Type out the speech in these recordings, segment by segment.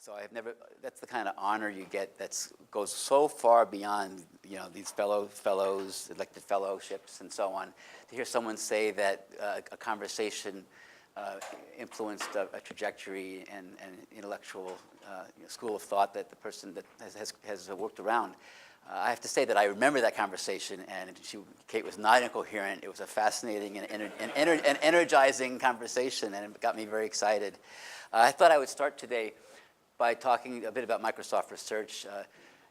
So I've never, that's the kind of honor you get that goes so far beyond, these fellows, elected fellowships and so on. To hear someone say that a conversation influenced a trajectory and intellectual school of thought that the person that has worked around. I have to say that I remember that conversation, and Kate was not incoherent. It was a fascinating and energizing conversation, and it got me very excited. I thought I would start today by talking a bit about Microsoft Research.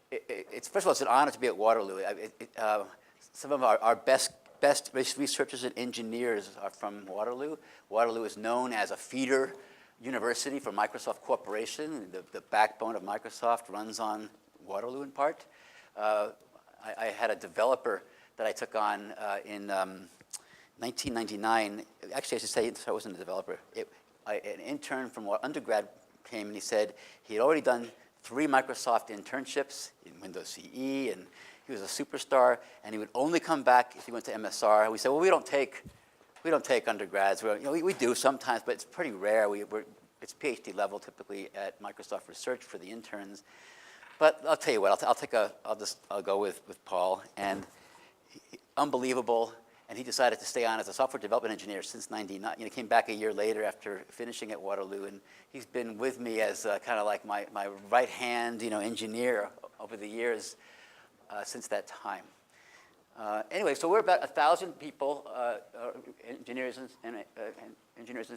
First of all, it's an honor to be at Waterloo. Some of our best researchers and engineers are from Waterloo. Waterloo is known as a feeder university for Microsoft Corporation. The backbone of Microsoft runs on Waterloo in part. I had a developer that I took on in 1999. Actually, I should say I wasn't a developer. An intern from undergrad came and he said he had already done 3 Microsoft internships in Windows CE, and he was a superstar, and he would only come back if he went to MSR. We said, well, we don't take undergrads. We do sometimes, but it's pretty rare. It's PhD level typically at Microsoft Research for the interns. But I'll tell you what, I'll go with Paul, and unbelievable. And he decided to stay on as a software development engineer since '99. He came back a year later after finishing at Waterloo, and he's been with me as kind of like my right-hand engineer over the years since that time. Anyway, so we're about 1,000 people, engineers and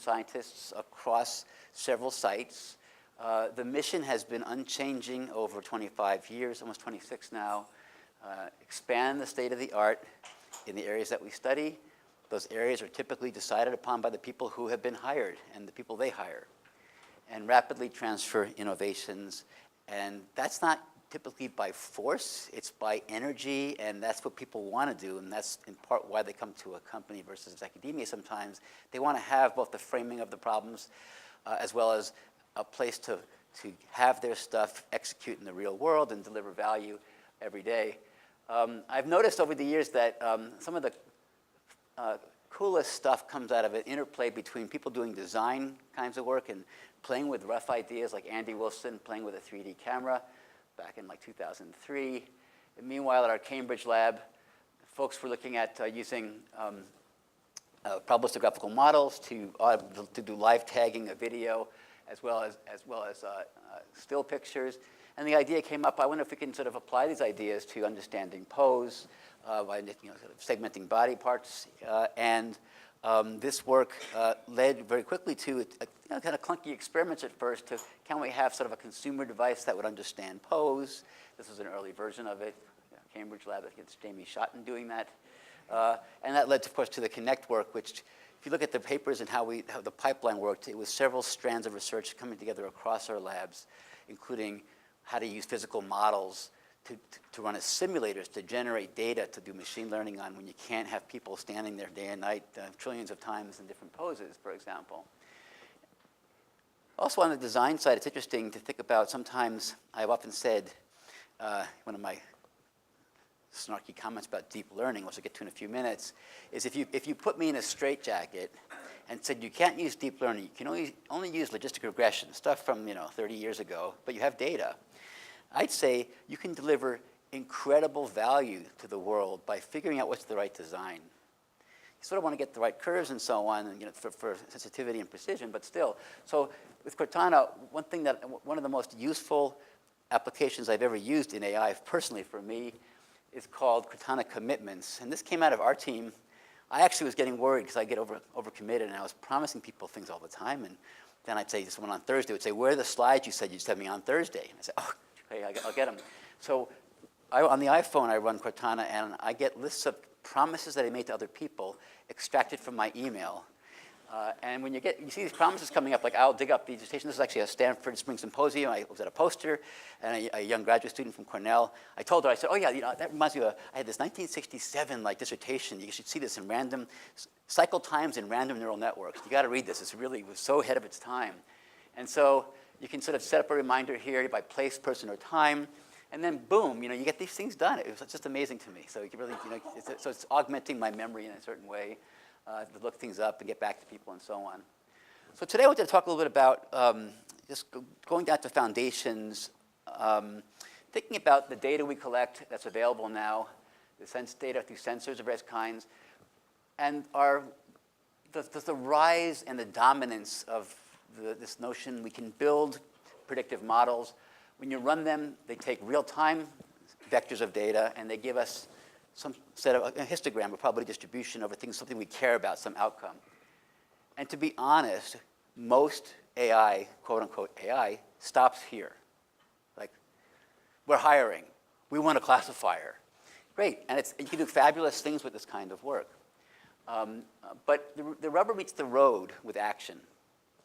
scientists across several sites. The mission has been unchanging over 25 years, almost 26 now. Expand the state of the art in the areas that we study. Those areas are typically decided upon by the people who have been hired and the people they hire. And rapidly transfer innovations. And that's not typically by force, it's by energy, and that's what people want to do, and that's in part why they come to a company versus academia sometimes. They want to have both the framing of the problems as well as a place to have their stuff execute in the real world and deliver value every day. I've noticed over the years that some of the coolest stuff comes out of an interplay between people doing design kinds of work and playing with rough ideas, like Andy Wilson playing with a 3D camera back in like 2003. And meanwhile, at our Cambridge lab, folks were looking at using probabilistic graphical models to do live tagging of video, as well as still pictures. And the idea came up, I wonder if we can sort of apply these ideas to understanding pose, by sort of segmenting body parts. This work led very quickly to kind of clunky experiments at first to, can we have sort of a consumer device that would understand pose? This was an early version of it. Cambridge lab against Jamie Schotten doing that. And that led, of course, to the Connect work, which, if you look at the papers and how the pipeline worked, it was several strands of research coming together across our labs, including how to use physical models to run as simulators to generate data to do machine learning on when you can't have people standing there day and night trillions of times in different poses, for example. Also on the design side, it's interesting to think about, sometimes I've often said, one of my snarky comments about deep learning, which I'll get to in a few minutes, is if you put me in a straitjacket and said you can't use deep learning, you can only use logistic regression, stuff from 30 years ago, but you have data, I'd say you can deliver incredible value to the world by figuring out what's the right design. You sort of want to get the right curves and so on, and for sensitivity and precision, but still. So with Cortana, one of the most useful applications I've ever used in AI, personally for me, is called Cortana Commitments. And this came out of our team. I actually was getting worried because I get overcommitted, and I was promising people things all the time. And then I'd say, someone on Thursday would say, where are the slides you said you'd send me on Thursday? And I said, oh, okay, I'll get them. So on the iPhone, I run Cortana, and I get lists of promises that I made to other people extracted from my email. And when you see these promises coming up, like I'll dig up the dissertation. This is actually a Stanford Spring Symposium. I was at a poster, and a young graduate student from Cornell. I told her, I said, oh yeah, that reminds me of, I had this 1967 dissertation. You should see this in random, cycle times in random neural networks. You got to read this. It was so ahead of its time. And so you can sort of set up a reminder here by place, person, or time. And then boom, you get these things done. It was just amazing to me. So you can really, so it's augmenting my memory in a certain way. To look things up and get back to people and so on. So today I wanted to talk a little bit about just going down to foundations, thinking about the data we collect that's available now, the sense data through sensors of various kinds, and the rise and the dominance of this notion we can build predictive models. When you run them, they take real-time vectors of data, and they give us some set of a histogram, a probability distribution over things, something we care about, some outcome. And to be honest, most AI, quote unquote AI, stops here. Like, we're hiring. We want a classifier. Great, and you can do fabulous things with this kind of work. But the rubber meets the road with action,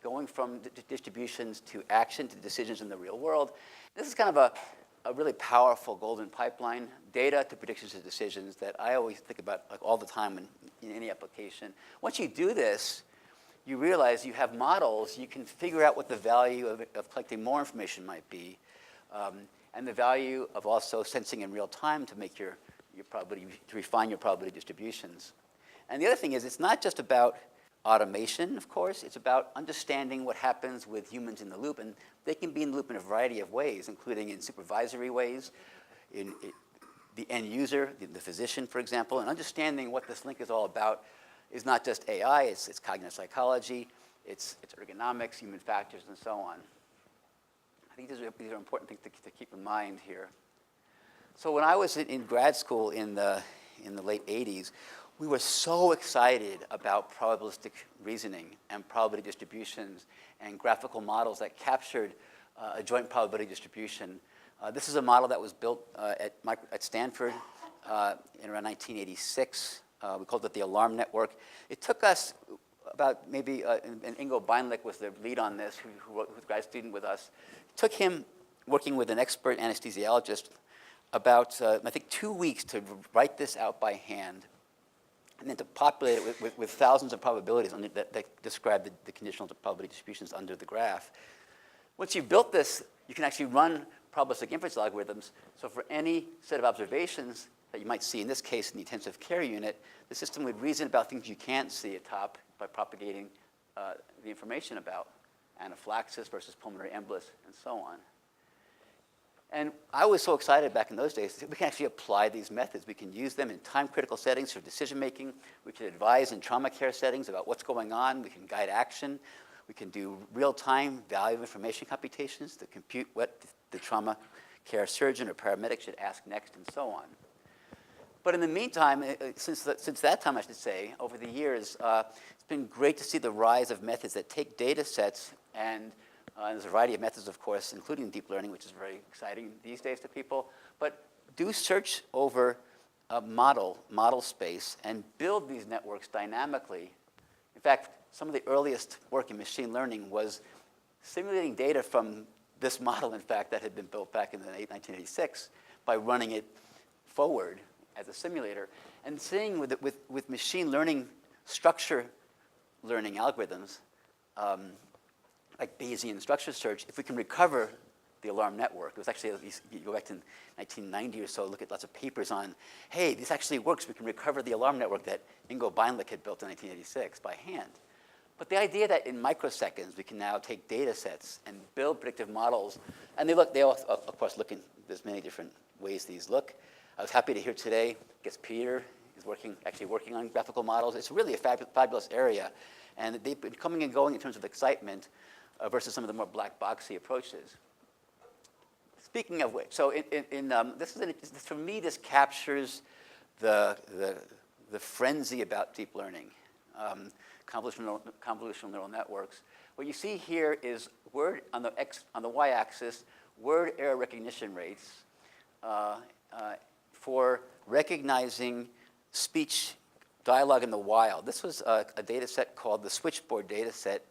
going from distributions to action to decisions in the real world. This is kind of a really powerful golden pipeline, data to predictions to decisions that I always think about like all the time in any application. Once you do this, you realize you have models, you can figure out what the value of collecting more information might be, and the value of also sensing in real time to make your probability, to refine your probability distributions. And the other thing is, it's not just about automation, of course. It's about understanding what happens with humans in the loop. And they can be in the loop in a variety of ways, including in supervisory ways, in the end user, the physician, for example. And understanding what this link is all about is not just AI. It's cognitive psychology. It's ergonomics, human factors, and so on. I think these are important things to keep in mind here. So when I was in grad school in the late 80s, we were so excited about probabilistic reasoning and probability distributions and graphical models that captured a joint probability distribution. This is a model that was built at Stanford in around 1986. We called it the alarm network. It took us about maybe, and Ingo Beinlich was the lead on this, who was a grad student with us. It took him working with an expert anesthesiologist about, I think, 2 weeks to write this out by hand, and then to populate it with thousands of probabilities that describe the conditional probability distributions under the graph. Once you've built this, you can actually run probabilistic inference algorithms. So for any set of observations that you might see, in this case in the intensive care unit, the system would reason about things you can't see at top by propagating the information about anaphylaxis versus pulmonary embolus and so on. And I was so excited back in those days that we can actually apply these methods. We can use them in time-critical settings for decision-making. We can advise in trauma care settings about what's going on. We can guide action. We can do real-time value of information computations to compute what the trauma care surgeon or paramedic should ask next and so on. But in the meantime, since that time, I should say, over the years, it's been great to see the rise of methods that take data sets and there's a variety of methods, of course, including deep learning, which is very exciting these days to people. But do search over a model space and build these networks dynamically. In fact, some of the earliest work in machine learning was simulating data from this model, in fact, that had been built back in 1986 by running it forward as a simulator and seeing with machine learning structure learning algorithms, like Bayesian structure search, if we can recover the alarm network. It was actually, you go back to 1990 or so, look at lots of papers on, hey, this actually works. We can recover the alarm network that Ingo Beinlich had built in 1986 by hand. But the idea that in microseconds we can now take data sets and build predictive models, and they all, of course, look in, there's many different ways these look. I was happy to hear today, I guess Peter is actually working on graphical models. It's really a fabulous area, and they've been coming and going in terms of excitement versus some of the more black boxy approaches. Speaking of which, so for me, this captures the frenzy about deep learning, convolutional neural networks. What you see here is word on the y-axis, word error recognition rates for recognizing speech dialogue in the wild. This was a data set called the Switchboard data set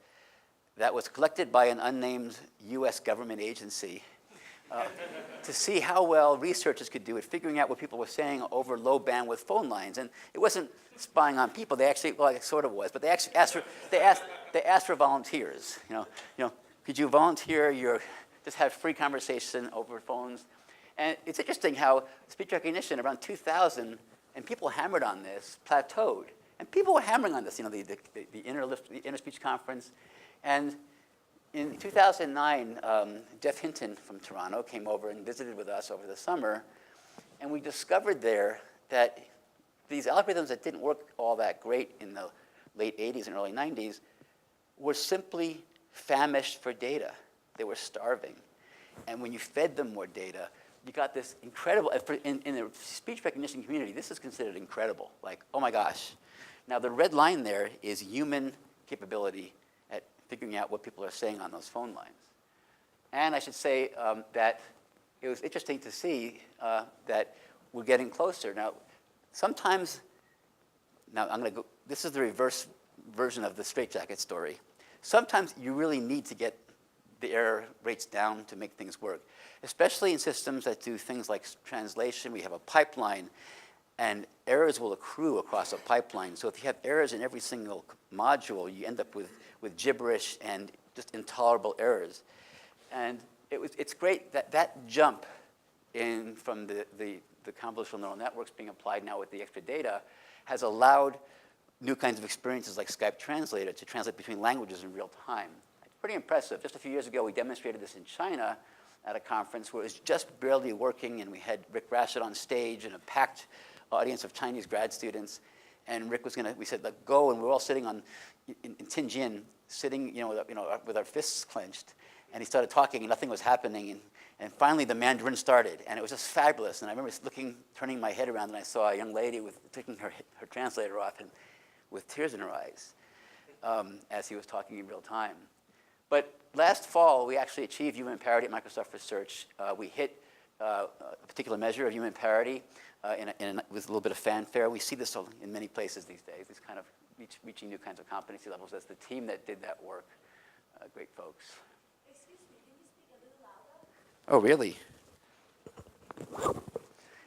that was collected by an unnamed US government agency to see how well researchers could do at figuring out what people were saying over low bandwidth phone lines. And it wasn't spying on people. They actually, well, it sort of was, but they actually asked for volunteers. You know, could you volunteer just have free conversation over phones? And it's interesting how speech recognition around 2000, and people hammered on this, plateaued. And people were hammering on this, the inner speech conference. And In 2009, Jeff Hinton from Toronto came over and visited with us over the summer, and we discovered there that these algorithms that didn't work all that great in the late 80s and early 90s were simply famished for data. They were starving. And when you fed them more data, you got this incredible, in the speech recognition community, this is considered incredible. Like, oh my gosh. Now the red line there is human capability at figuring out what people are saying on those phone lines. And I should say that it was interesting to see that we're getting closer. Now, sometimes, now I'm going to go, this is the reverse version of the straitjacket story. Sometimes you really need to get the error rates down to make things work, especially in systems that do things like translation. We have a pipeline, and errors will accrue across a pipeline. So if you have errors in every single module, you end up with gibberish and just intolerable errors. And it's great that that jump in from the convolutional neural networks being applied now with the extra data has allowed new kinds of experiences like Skype Translator to translate between languages in real time. It's pretty impressive. Just a few years ago, we demonstrated this in China at a conference where it was just barely working, and we had Rick Rashid on stage and a packed audience of Chinese grad students. And Rick was going to, we said, like, go, and we were all sitting in Tianjin, sitting, with our fists clenched. And he started talking, and nothing was happening. And finally, the Mandarin started, and it was just fabulous. And I remember turning my head around, and I saw a young lady taking her translator off and with tears in her eyes as he was talking in real time. But last fall, we actually achieved human parity at Microsoft Research. We hit a particular measure of human parity with a little bit of fanfare. We see this in many places these days, this kind of reaching new kinds of competency levels. That's the team that did that work. Great folks. Excuse me, can you speak a little louder? Oh, really?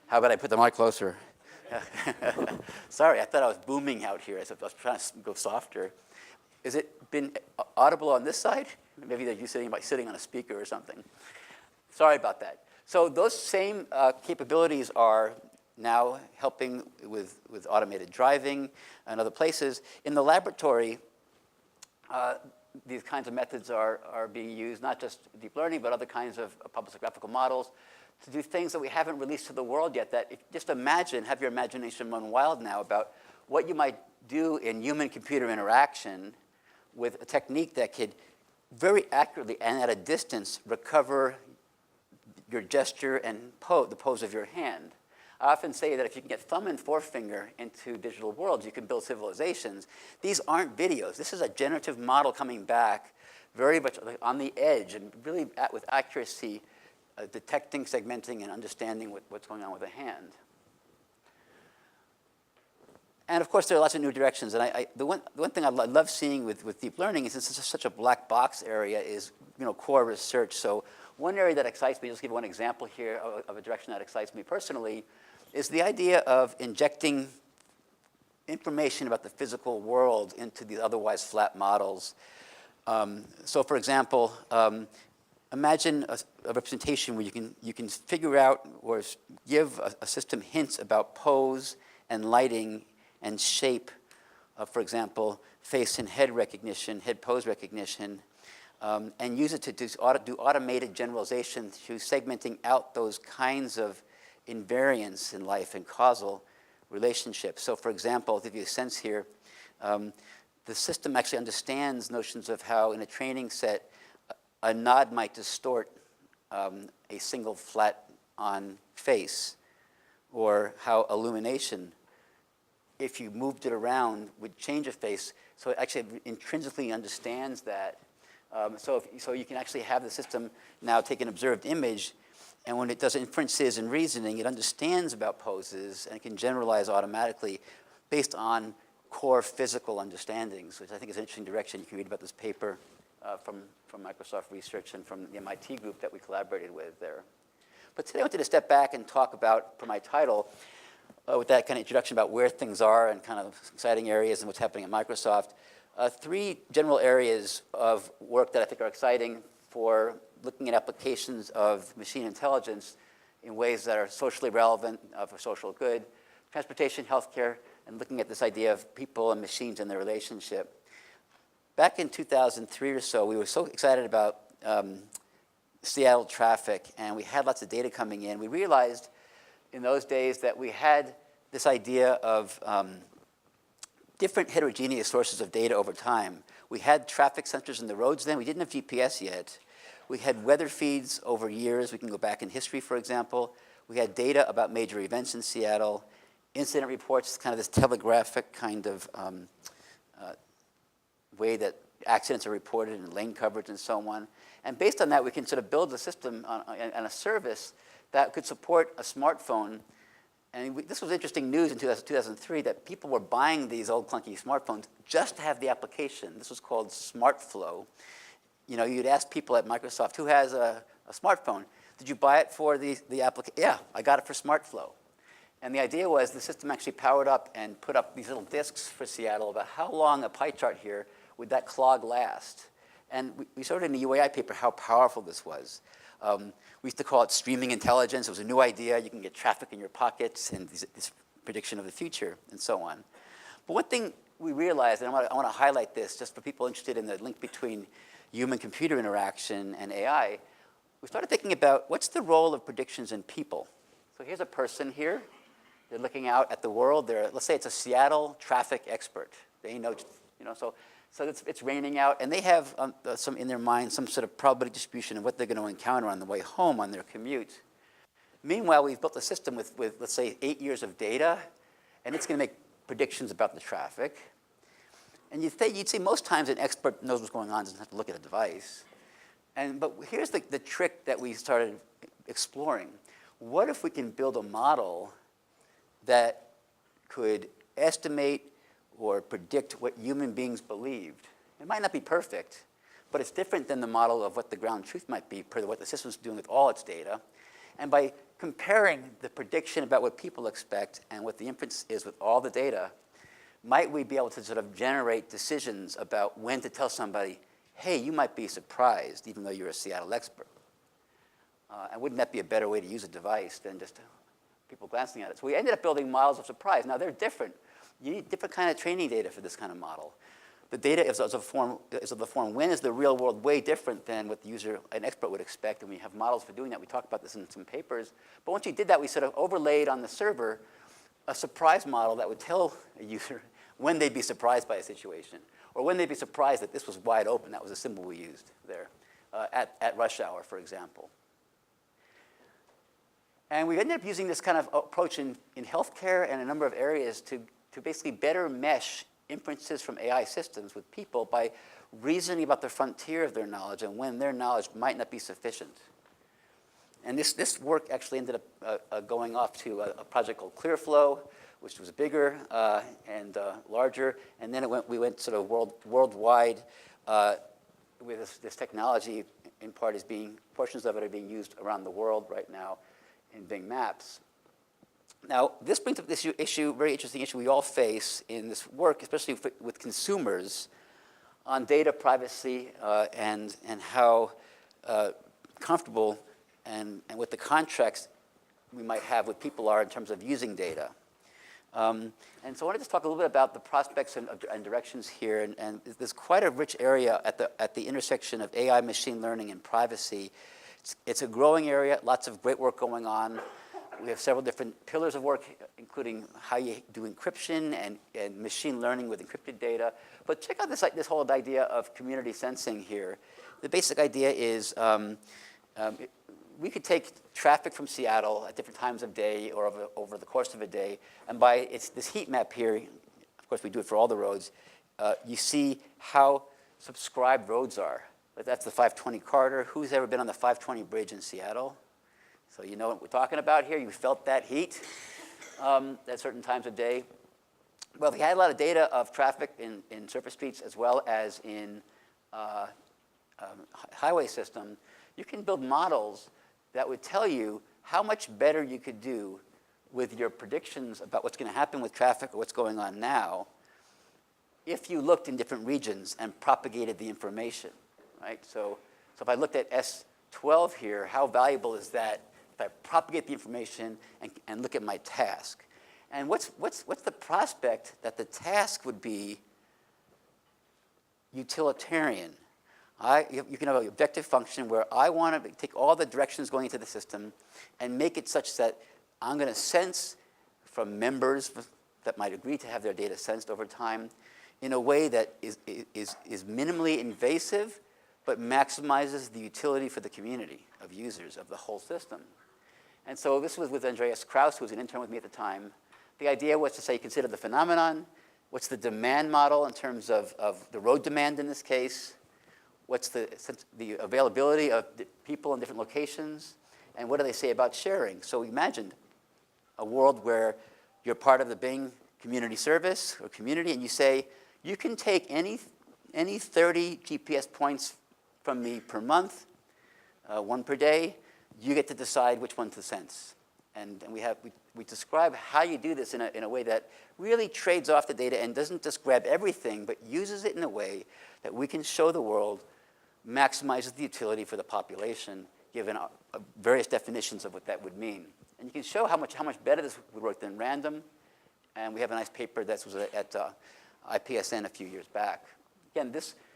How about I put the mic closer? Sorry, I thought I was booming out here. I was trying to go softer. Has it been audible on this side? Maybe that you're sitting on a speaker or something. Sorry about that. So those same capabilities are now helping with automated driving and other places. In the laboratory, these kinds of methods are being used, not just deep learning, but other kinds of public graphical models to do things that we haven't released to the world yet. Just imagine, have your imagination run wild now about what you might do in human-computer interaction with a technique that could very accurately and at a distance recover your gesture and the pose of your hand. I often say that if you can get thumb and forefinger into digital worlds, you can build civilizations. These aren't videos. This is a generative model coming back very much on the edge and really with accuracy, detecting, segmenting, and understanding what's going on with a hand. And of course, there are lots of new directions. And the one thing I love seeing with deep learning is this is such a black box area is core research. So one area that excites me, just give one example here of a direction that excites me personally, is the idea of injecting information about the physical world into these otherwise flat models. So for example, imagine a representation where you can figure out or give a system hints about pose and lighting and shape, for example, face and head recognition, head pose recognition, and use it to do automated generalization through segmenting out those kinds of invariants in life and causal relationships. So for example, to give you a sense here, the system actually understands notions of how in a training set, a nod might distort a single flat-on face, or how illumination, if you moved it around, would change a face. So it actually intrinsically understands that. So you can actually have the system now take an observed image, and when it does inferences and reasoning, it understands about poses, and it can generalize automatically based on core physical understandings, which I think is an interesting direction. You can read about this paper from Microsoft Research and from the MIT group that we collaborated with there. But today I wanted to step back and talk about, for my title, with that kind of introduction about where things are and kind of exciting areas and what's happening at Microsoft, three general areas of work that I think are exciting for looking at applications of machine intelligence in ways that are socially relevant for social good, transportation, healthcare, and looking at this idea of people and machines and their relationship. back in 2003 or so, we were so excited about Seattle traffic, and we had lots of data coming in. We realized in those days that we had this idea of different heterogeneous sources of data over time. We had traffic sensors in the roads then. We didn't have GPS yet. We had weather feeds over years. We can go back in history, for example. We had data about major events in Seattle, incident reports, kind of this telegraphic kind of way that accidents are reported and lane coverage and so on. And based on that, we can sort of build a system and a service that could support a smartphone. And this was interesting news in 2003 that people were buying these old clunky smartphones just to have the application. This was called SmartFlow. You know, you'd ask people at Microsoft, who has a smartphone? Did you buy it for the application? Yeah, I got it for SmartFlow. And the idea was the system actually powered up and put up these little disks for Seattle about how long a pie chart here would that clog last. And we showed in the UAI paper how powerful this was. We used to call it streaming intelligence. It was a new idea. You can get traffic in your pockets and this prediction of the future and so on. But one thing we realized, and I want to highlight this just for people interested in the link between human-computer interaction and AI, we started thinking about what's the role of predictions in people. So here's a person here. They're looking out at the world. Let's say it's a Seattle traffic expert. They know, so it's raining out, and they have some in their mind some sort of probability distribution of what they're going to encounter on the way home on their commute. Meanwhile, we've built a system with let's say 8 years of data, and it's going to make predictions about the traffic. And you'd say most times an expert knows what's going on, doesn't have to look at a device. But here's the trick that we started exploring. What if we can build a model that could estimate or predict what human beings believed? It might not be perfect, but it's different than the model of what the ground truth might be per what the system's doing with all its data. And by comparing the prediction about what people expect and what the inference is with all the data, might we be able to sort of generate decisions about when to tell somebody, hey, you might be surprised even though you're a Seattle expert. And wouldn't that be a better way to use a device than just people glancing at it? So we ended up building models of surprise. Now they're different. You need different kind of training data for this kind of model. The data is of the form, when is the real world way different than what the user, an expert would expect, and we have models for doing that. We talked about this in some papers. But once we did that, we sort of overlaid on the server a surprise model that would tell a user when they'd be surprised by a situation, or when they'd be surprised that this was wide open. That was a symbol we used there, at rush hour, for example. And we ended up using this kind of approach in healthcare and a number of areas to basically better mesh inferences from AI systems with people by reasoning about the frontier of their knowledge and when their knowledge might not be sufficient. And this work actually ended up going off to a project called ClearFlow, which was bigger and larger. And then we went sort of worldwide with this technology. In part, portions of it are being used around the world right now in Bing Maps. Now, this brings up this issue, very interesting issue we all face in this work, especially with consumers, on data privacy and how comfortable and what the contracts we might have with people are in terms of using data. And so I want to just talk a little bit about the prospects and directions here. And there's quite a rich area at the intersection of AI, machine learning, and privacy. It's a growing area, lots of great work going on. We have several different pillars of work, including how you do encryption and machine learning with encrypted data. But check out this whole idea of community sensing here. The basic idea is we could take traffic from Seattle at different times of day or over the course of a day, and by this heat map here, of course we do it for all the roads, you see how subscribed roads are. But that's the 520 corridor. Who's ever been on the 520 bridge in Seattle? So you know what we're talking about here. You felt that heat at certain times of day. Well, if you had a lot of data of traffic in surface streets as well as in highway system, you can build models that would tell you how much better you could do with your predictions about what's going to happen with traffic or what's going on now if you looked in different regions and propagated the information, right? So if I looked at S12 here, how valuable is that if I propagate the information and look at my task? And what's the prospect that the task would be utilitarian. You can have an objective function where I want to take all the directions going into the system and make it such that I'm going to sense from members that might agree to have their data sensed over time in a way that is minimally invasive but maximizes the utility for the community of users of the whole system. And so this was with Andreas Krauss, who was an intern with me at the time. The idea was to say, consider the phenomenon. What's the demand model in terms of the road demand in this case? What's the availability of people in different locations? And what do they say about sharing? So we imagined a world where you're part of the Bing community service or community, and you say, you can take any 30 GPS points from me per month, one per day. You get to decide which one to sense. And we describe how you do this in a way that really trades off the data and doesn't just grab everything, but uses it in a way that we can show the world maximizes the utility for the population, given various definitions of what that would mean. And you can show how much better this would work than random. And we have a nice paper that was at IPSN a few years back. Again,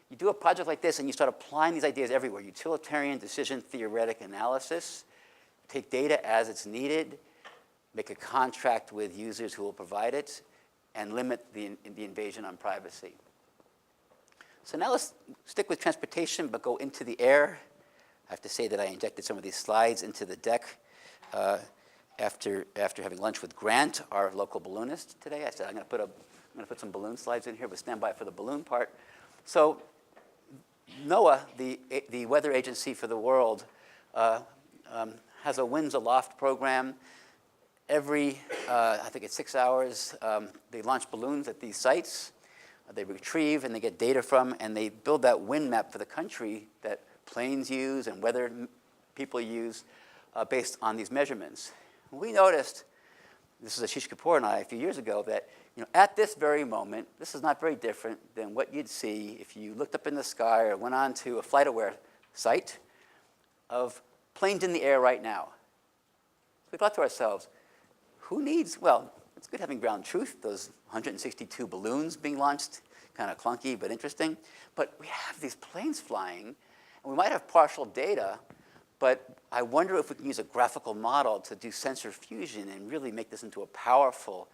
you do a project like this and you start applying these ideas everywhere. Utilitarian decision theoretic analysis. Take data as it's needed, make a contract with users who will provide it, and limit the invasion on privacy. So now let's stick with transportation, but go into the air. I have to say that I injected some of these slides into the deck after having lunch with Grant, our local balloonist today. I said, I'm going to put some balloon slides in here, but stand by for the balloon part. So NOAA, the weather agency for the world, has a Winds Aloft program. Every, I think it's 6 hours, they launch balloons at these sites. They retrieve and they get data from, and they build that wind map for the country that planes use and weather people use based on these measurements. We noticed, this is Ashish Kapoor and I a few years ago, that at this very moment, this is not very different than what you'd see if you looked up in the sky or went on to a FlightAware site of planes in the air right now. So we thought to ourselves, who needs, well, it's good having ground truth, those 162 balloons being launched, kind of clunky but interesting. But we have these planes flying, and we might have partial data, but I wonder if we can use a graphical model to do sensor fusion and really make this into a powerful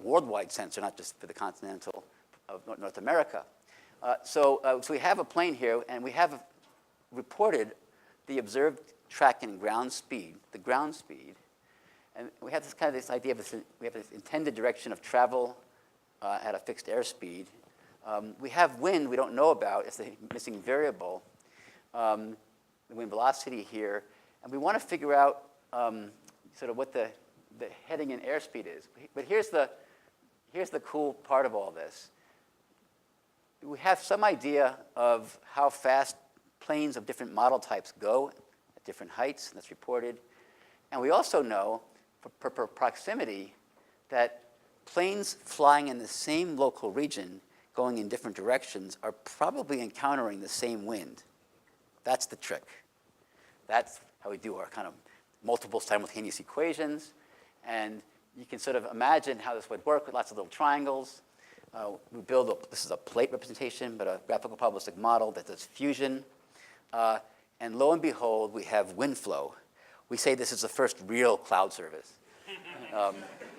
worldwide sensor, not just for the continental of North America. So we have a plane here, and we have reported the observed track and ground speed, the ground speed. And we have this idea of we have this intended direction of travel at a fixed airspeed. We have wind we don't know about. It's the missing variable, the wind velocity here. And we want to figure out sort of what the heading and airspeed is. But here's the cool part of all this. We have some idea of how fast planes of different model types go at different heights, and that's reported. And we also know, per proximity, that planes flying in the same local region, going in different directions, are probably encountering the same wind. That's the trick. That's how we do our kind of multiple simultaneous equations. And you can sort of imagine how this would work with lots of little triangles. We build this is a plate representation, but a graphical probabilistic model that does fusion. And lo and behold, we have wind flow. We say this is the first real cloud service.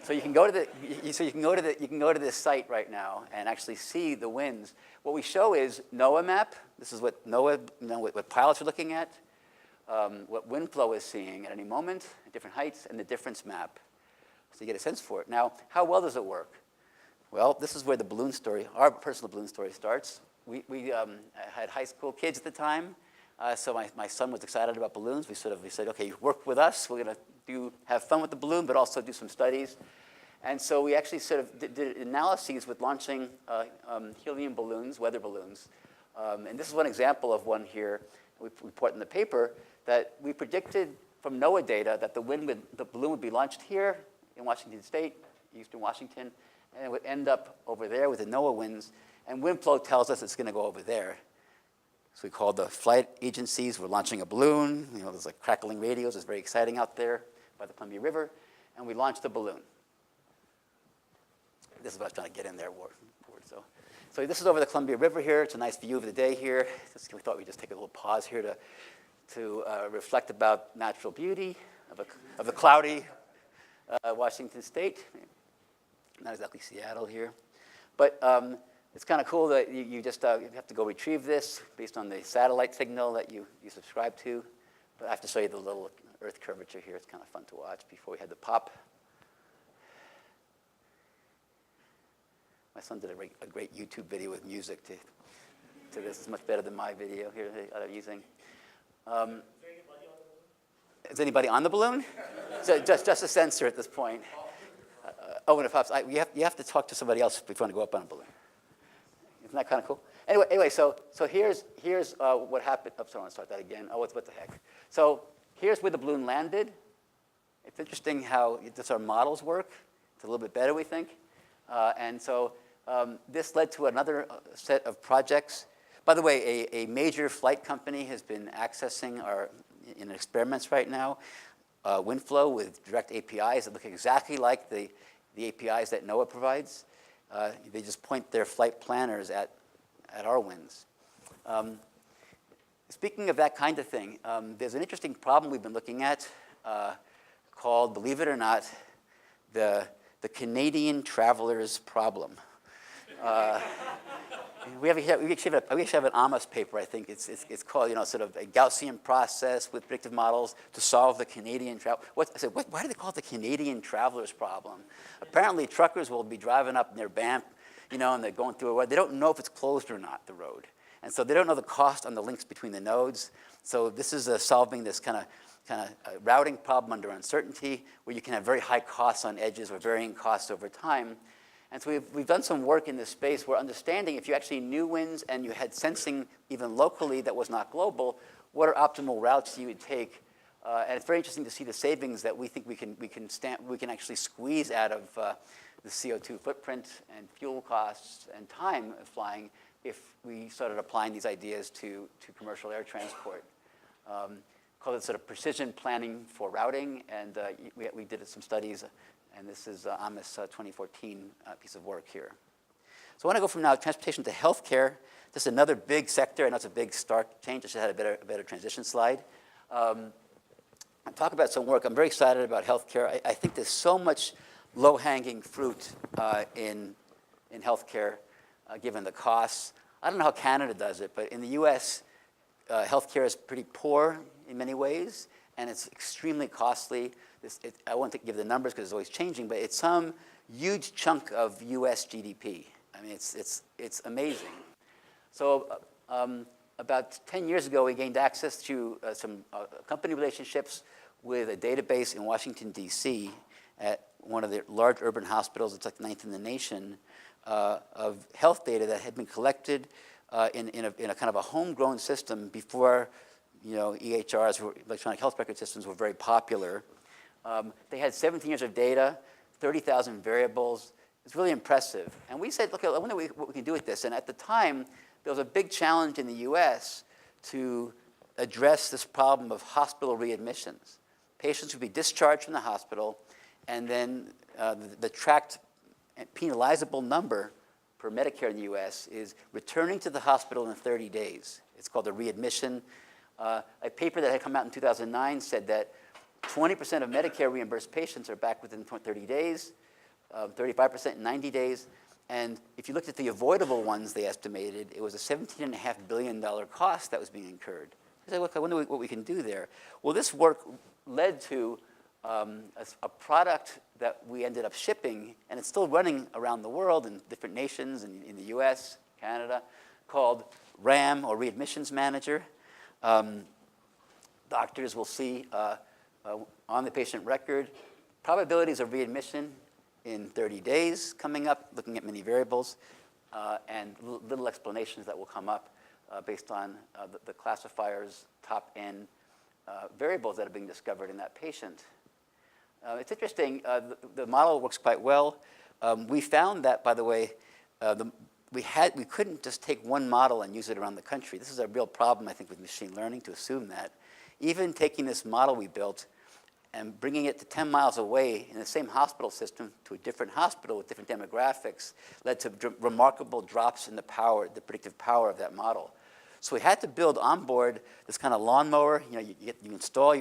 So you can go to this site right now and actually see the winds. What we show is NOAA map. This is what NOAA, what pilots are looking at, what wind flow is seeing at any moment at different heights, and the difference map. So you get a sense for it. Now, how well does it work? Well, this is where the balloon story, our personal balloon story, starts. We had high school kids at the time. So my son was excited about balloons. We said, okay, work with us. We're going to have fun with the balloon, but also do some studies. And so we actually sort of did analyses with launching helium balloons, weather balloons. And this is one example of one here. We report in the paper that we predicted from NOAA data that the balloon would be launched here in Washington State, Eastern Washington, and it would end up over there with the NOAA winds. And wind flow tells us it's going to go over there. So we called the flight agencies. We're launching a balloon. There's like crackling radios. It's very exciting out there by the Columbia River. And we launched the balloon. This is what I was trying to get in there, Ward. So this is over the Columbia River here. It's a nice view of the day here. We thought we'd just take a little pause here to reflect about natural beauty of the cloudy Washington State. Not exactly Seattle here. But it's kind of cool that you just you have to go retrieve this based on the satellite signal that you subscribe to. But I have to show you the little Earth curvature here. It's kind of fun to watch before we had the pop. My son did a great YouTube video with music to this. It's much better than my video here that I'm using. Is anybody on the balloon? So just a sensor at this point. Oh, and it pops. You have to talk to somebody else if you want to go up on a balloon. Isn't that kind of cool? Anyway, so here's what happened. Oh, sorry, I want to start that again. Oh, what the heck? So here's where the balloon landed. It's interesting how our models work. It's a little bit better, we think. And so this led to another set of projects. By the way, a major flight company has been accessing our in experiments right now, WindFlow with direct APIs that look exactly like the APIs that NOAA provides. They just point their flight planners at our winds. Speaking of that kind of thing, there's an interesting problem we've been looking at called, believe it or not, the Canadian traveler's problem. We actually have an Amos paper, I think. It's called, sort of a Gaussian process with predictive models to solve the Canadian travel. I said, why do they call it the Canadian traveler's problem? Apparently, truckers will be driving up near Banff, and they're going through a road. They don't know if it's closed or not, the road. And so they don't know the cost on the links between the nodes. So this is solving this kind of routing problem under uncertainty, where you can have very high costs on edges or varying costs over time. And so we've done some work in this space where understanding if you actually knew winds and you had sensing even locally that was not global, what are optimal routes you would take? And it's very interesting to see the savings that we think we can actually squeeze out of the CO2 footprint and fuel costs and time of flying if we started applying these ideas to commercial air transport. Call it sort of precision planning for routing, and we did some studies. And this is Amos 2014 piece of work here. So I want to go from now transportation to healthcare. This is another big sector. I know it's a big stark change. I should have had a better transition slide. I'll talk about some work. I'm very excited about healthcare. I think there's so much low-hanging fruit in healthcare, given the costs. I don't know how Canada does it, but in the US, healthcare is pretty poor in many ways, and it's extremely costly. I won't give the numbers because it's always changing, but it's some huge chunk of US GDP. I mean, it's amazing. So about 10 years ago, we gained access to some company relationships with a database in Washington, D.C. at one of the large urban hospitals. It's like the 9th in the nation of health data that had been collected in a kind of a homegrown system before EHRs, electronic health record systems, were very popular. They had 17 years of data, 30,000 variables. It's really impressive. And we said, look, I wonder what we can do with this. And at the time, there was a big challenge in the US to address this problem of hospital readmissions. Patients would be discharged from the hospital, and then the tracked penalizable number per Medicare in the US is returning to the hospital in 30 days. It's called a readmission. A paper that had come out in 2009 said that 20% of Medicare reimbursed patients are back within 30 days, 35% in 90 days. And if you looked at the avoidable ones, they estimated it was a $17.5 billion cost that was being incurred. I said, look, I wonder what we can do there. Well, this work led to a product that we ended up shipping, and it's still running around the world in different nations, in the US, Canada, called RAM, or Readmissions Manager. Doctors will see on the patient record probabilities of readmission in 30 days coming up, looking at many variables, and little explanations that will come up based on the classifier's top N variables that are being discovered in that patient. It's interesting, the model works quite well. We found that, by the way, we couldn't just take one model and use it around the country. This is a real problem, I think, with machine learning, to assume that. Even taking this model we built and bringing it to 10 miles away in the same hospital system to a different hospital with different demographics led to remarkable drops in the power, the predictive power of that model. So we had to build on board this kind of lawnmower. You know, you install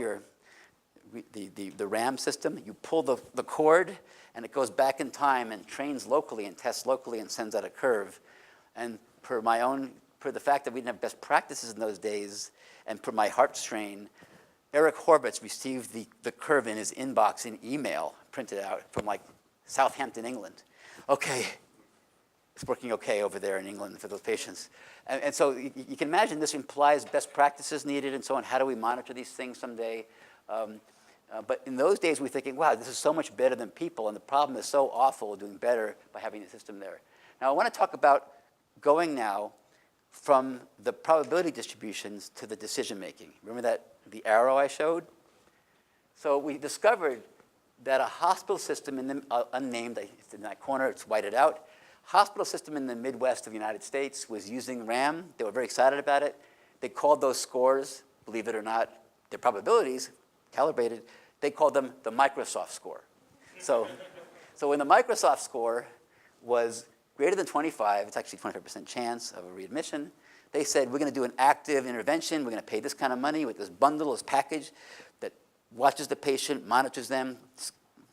the RAM system, you pull the cord, and it goes back in time and trains locally and tests locally and sends out a curve. And per the fact that we didn't have best practices in those days, and per my heart strain, Eric Horvitz received the curve in his inbox in email, printed out from like Southampton, England. Okay, it's working okay over there in England for those patients. And so you can imagine this implies best practices needed and so on. How do we monitor these things someday? But in those days, we were thinking, wow, this is so much better than people, and the problem is so awful doing better by having the system there. Now, I want to talk about going now from the probability distributions to the decision making. Remember that the arrow I showed? So we discovered that a hospital system in the unnamed, it's in that corner, it's whited out. Hospital system in the Midwest of the United States was using RAM. They were very excited about it. They called those scores, believe it or not, their probabilities, calibrated, they called them the Microsoft score. So when the Microsoft score was greater than 25, it's actually 25% chance of a readmission, they said, we're going to do an active intervention. We're going to pay this kind of money with this bundle, this package that watches the patient, monitors them,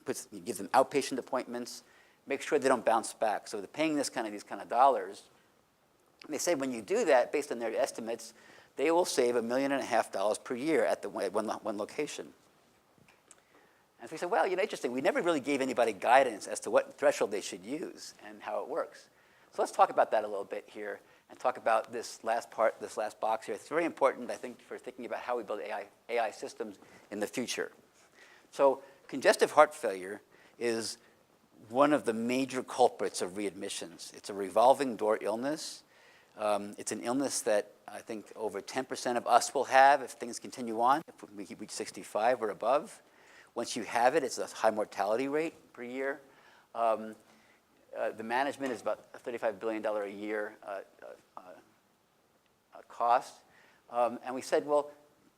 gives them outpatient appointments, make sure they don't bounce back. So they're paying these kind of dollars. And they say when you do that, based on their estimates, they will save $1.5 million per year at one location. And so we said, well, you know, interesting. We never really gave anybody guidance as to what threshold they should use and how it works. So let's talk about that a little bit here and talk about this last part, this last box here. It's very important, I think, for thinking about how we build AI systems in the future. So congestive heart failure is one of the major culprits of readmissions. It's a revolving door illness. It's an illness that I think over 10% of us will have if things continue on, if we reach 65 or above. Once you have it, it's a high mortality rate per year. The management is about a $35 billion a year cost. And we said, well,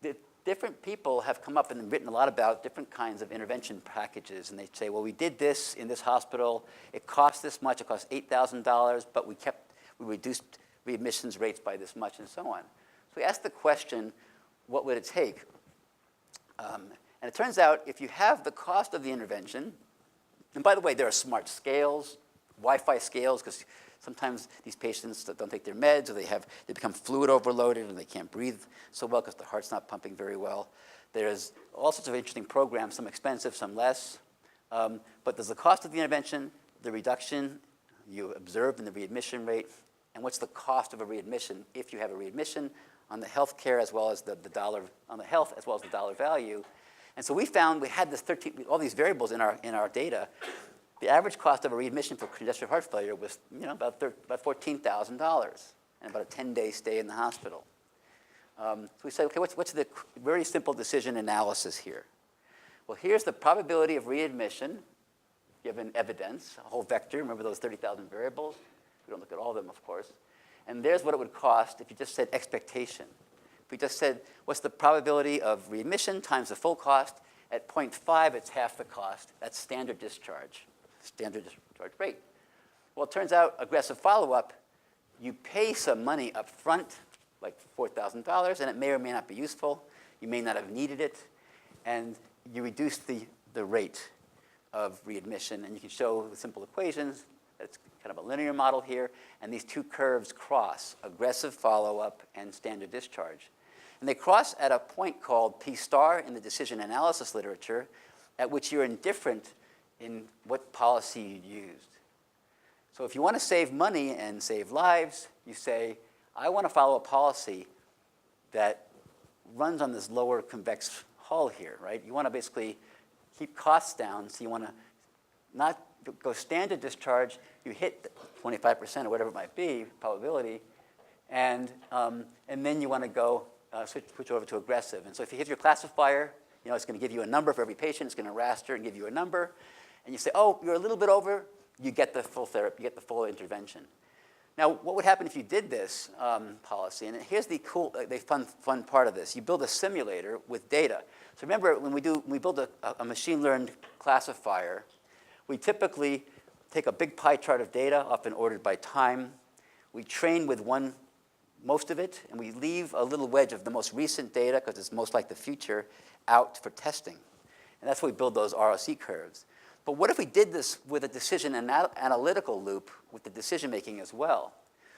the different people have come up and written a lot about different kinds of intervention packages. And they say, well, we did this in this hospital. It cost this much. It cost $8,000, but we reduced readmissions rates by this much and so on. So we asked the question, what would it take? And it turns out if you have the cost of the intervention, and by the way, there are smart scales, Wi-Fi scales, because sometimes these patients don't take their meds or they become fluid overloaded and they can't breathe so well because the heart's not pumping very well. There's all sorts of interesting programs, some expensive, some less. But there's the cost of the intervention, the reduction you observe in the readmission rate, and what's the cost of a readmission if you have a readmission on the health care as well as the dollar, on the health as well as the dollar value. And so we found we had this all these variables in our data. The average cost of a readmission for congestive heart failure was about $14,000 and about a 10-day stay in the hospital. So we said, okay, what's the very simple decision analysis here? Well, here's the probability of readmission given evidence, a whole vector. Remember those 30,000 variables? We don't look at all of them, of course. And there's what it would cost if you just said expectation. If we just said, what's the probability of readmission times the full cost? At 0.5, it's half the cost. That's standard discharge rate. Well, it turns out aggressive follow-up, you pay some money up front, like $4,000, and it may or may not be useful. You may not have needed it. And you reduce the rate of readmission. And you can show with simple equations. It's kind of a linear model here. And these two curves cross, aggressive follow-up and standard discharge. And they cross at a point called P star in the decision analysis literature, at which you're indifferent in what policy you used. So if you want to save money and save lives, you say, I want to follow a policy that runs on this lower convex hull here, right? You want to basically keep costs down, so you want to not go standard discharge, you hit 25% or whatever it might be, probability, and then you want to go switch over to aggressive. And so if you hit your classifier, it's going to give you a number for every patient, it's going to raster and give you a number, and you say, oh, you're a little bit over, you get the full therapy, you get the full intervention. Now, what would happen if you did this policy? And here's the cool, the fun part of this. You build a simulator with data. So remember, when we build a machine-learned classifier, we typically take a big pie chart of data, often ordered by time. We train with most of it, and we leave a little wedge of the most recent data, because it's most like the future, out for testing. And that's why we build those ROC curves. But what if we did this with a decision analytical loop with the decision-making as well?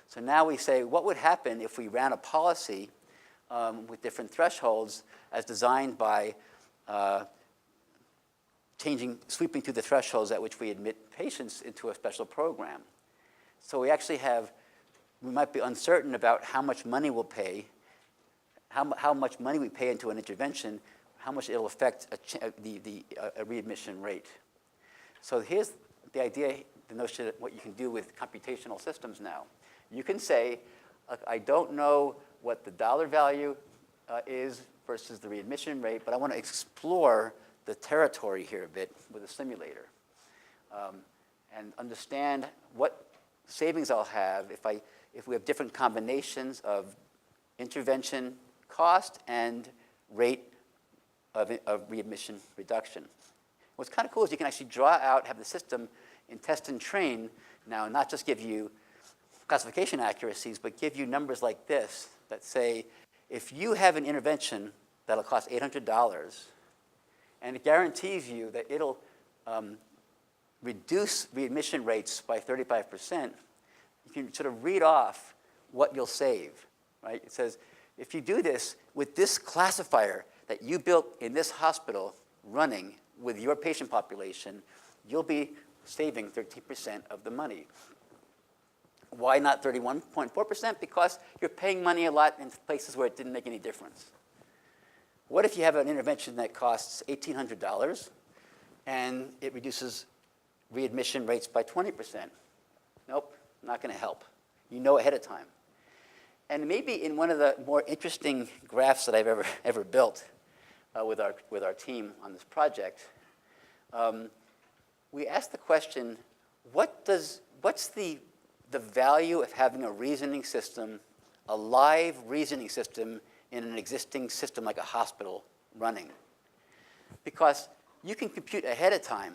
So now we say, what would happen if we ran a policy with different thresholds as designed by sweeping through the thresholds at which we admit patients into a special program? So we actually we might be uncertain about how much money we'll pay, how much money we pay into an intervention, how much it'll affect a readmission rate. So here's the idea, the notion of what you can do with computational systems now. You can say, I don't know what the dollar value is versus the readmission rate, but I want to explore the territory here a bit with a simulator and understand what savings I'll have if we have different combinations of intervention cost and rate of readmission reduction. What's kind of cool is you can actually draw out, have the system in test and train now, not just give you classification accuracies, but give you numbers like this that say, if you have an intervention that'll cost $800, and it guarantees you that it'll reduce readmission rates by 35%, you can sort of read off what you'll save, right? It says, if you do this with this classifier that you built in this hospital running with your patient population, you'll be saving 13% of the money. Why not 31.4%? Because you're paying money a lot in places where it didn't make any difference. What if you have an intervention that costs $1,800 and it reduces readmission rates by 20%? Nope, not going to help. You know ahead of time. And maybe in one of the more interesting graphs that I've ever built with our team on this project, we asked the question, what's the value of having a reasoning system, a live reasoning system in an existing system like a hospital running? Because you can compute ahead of time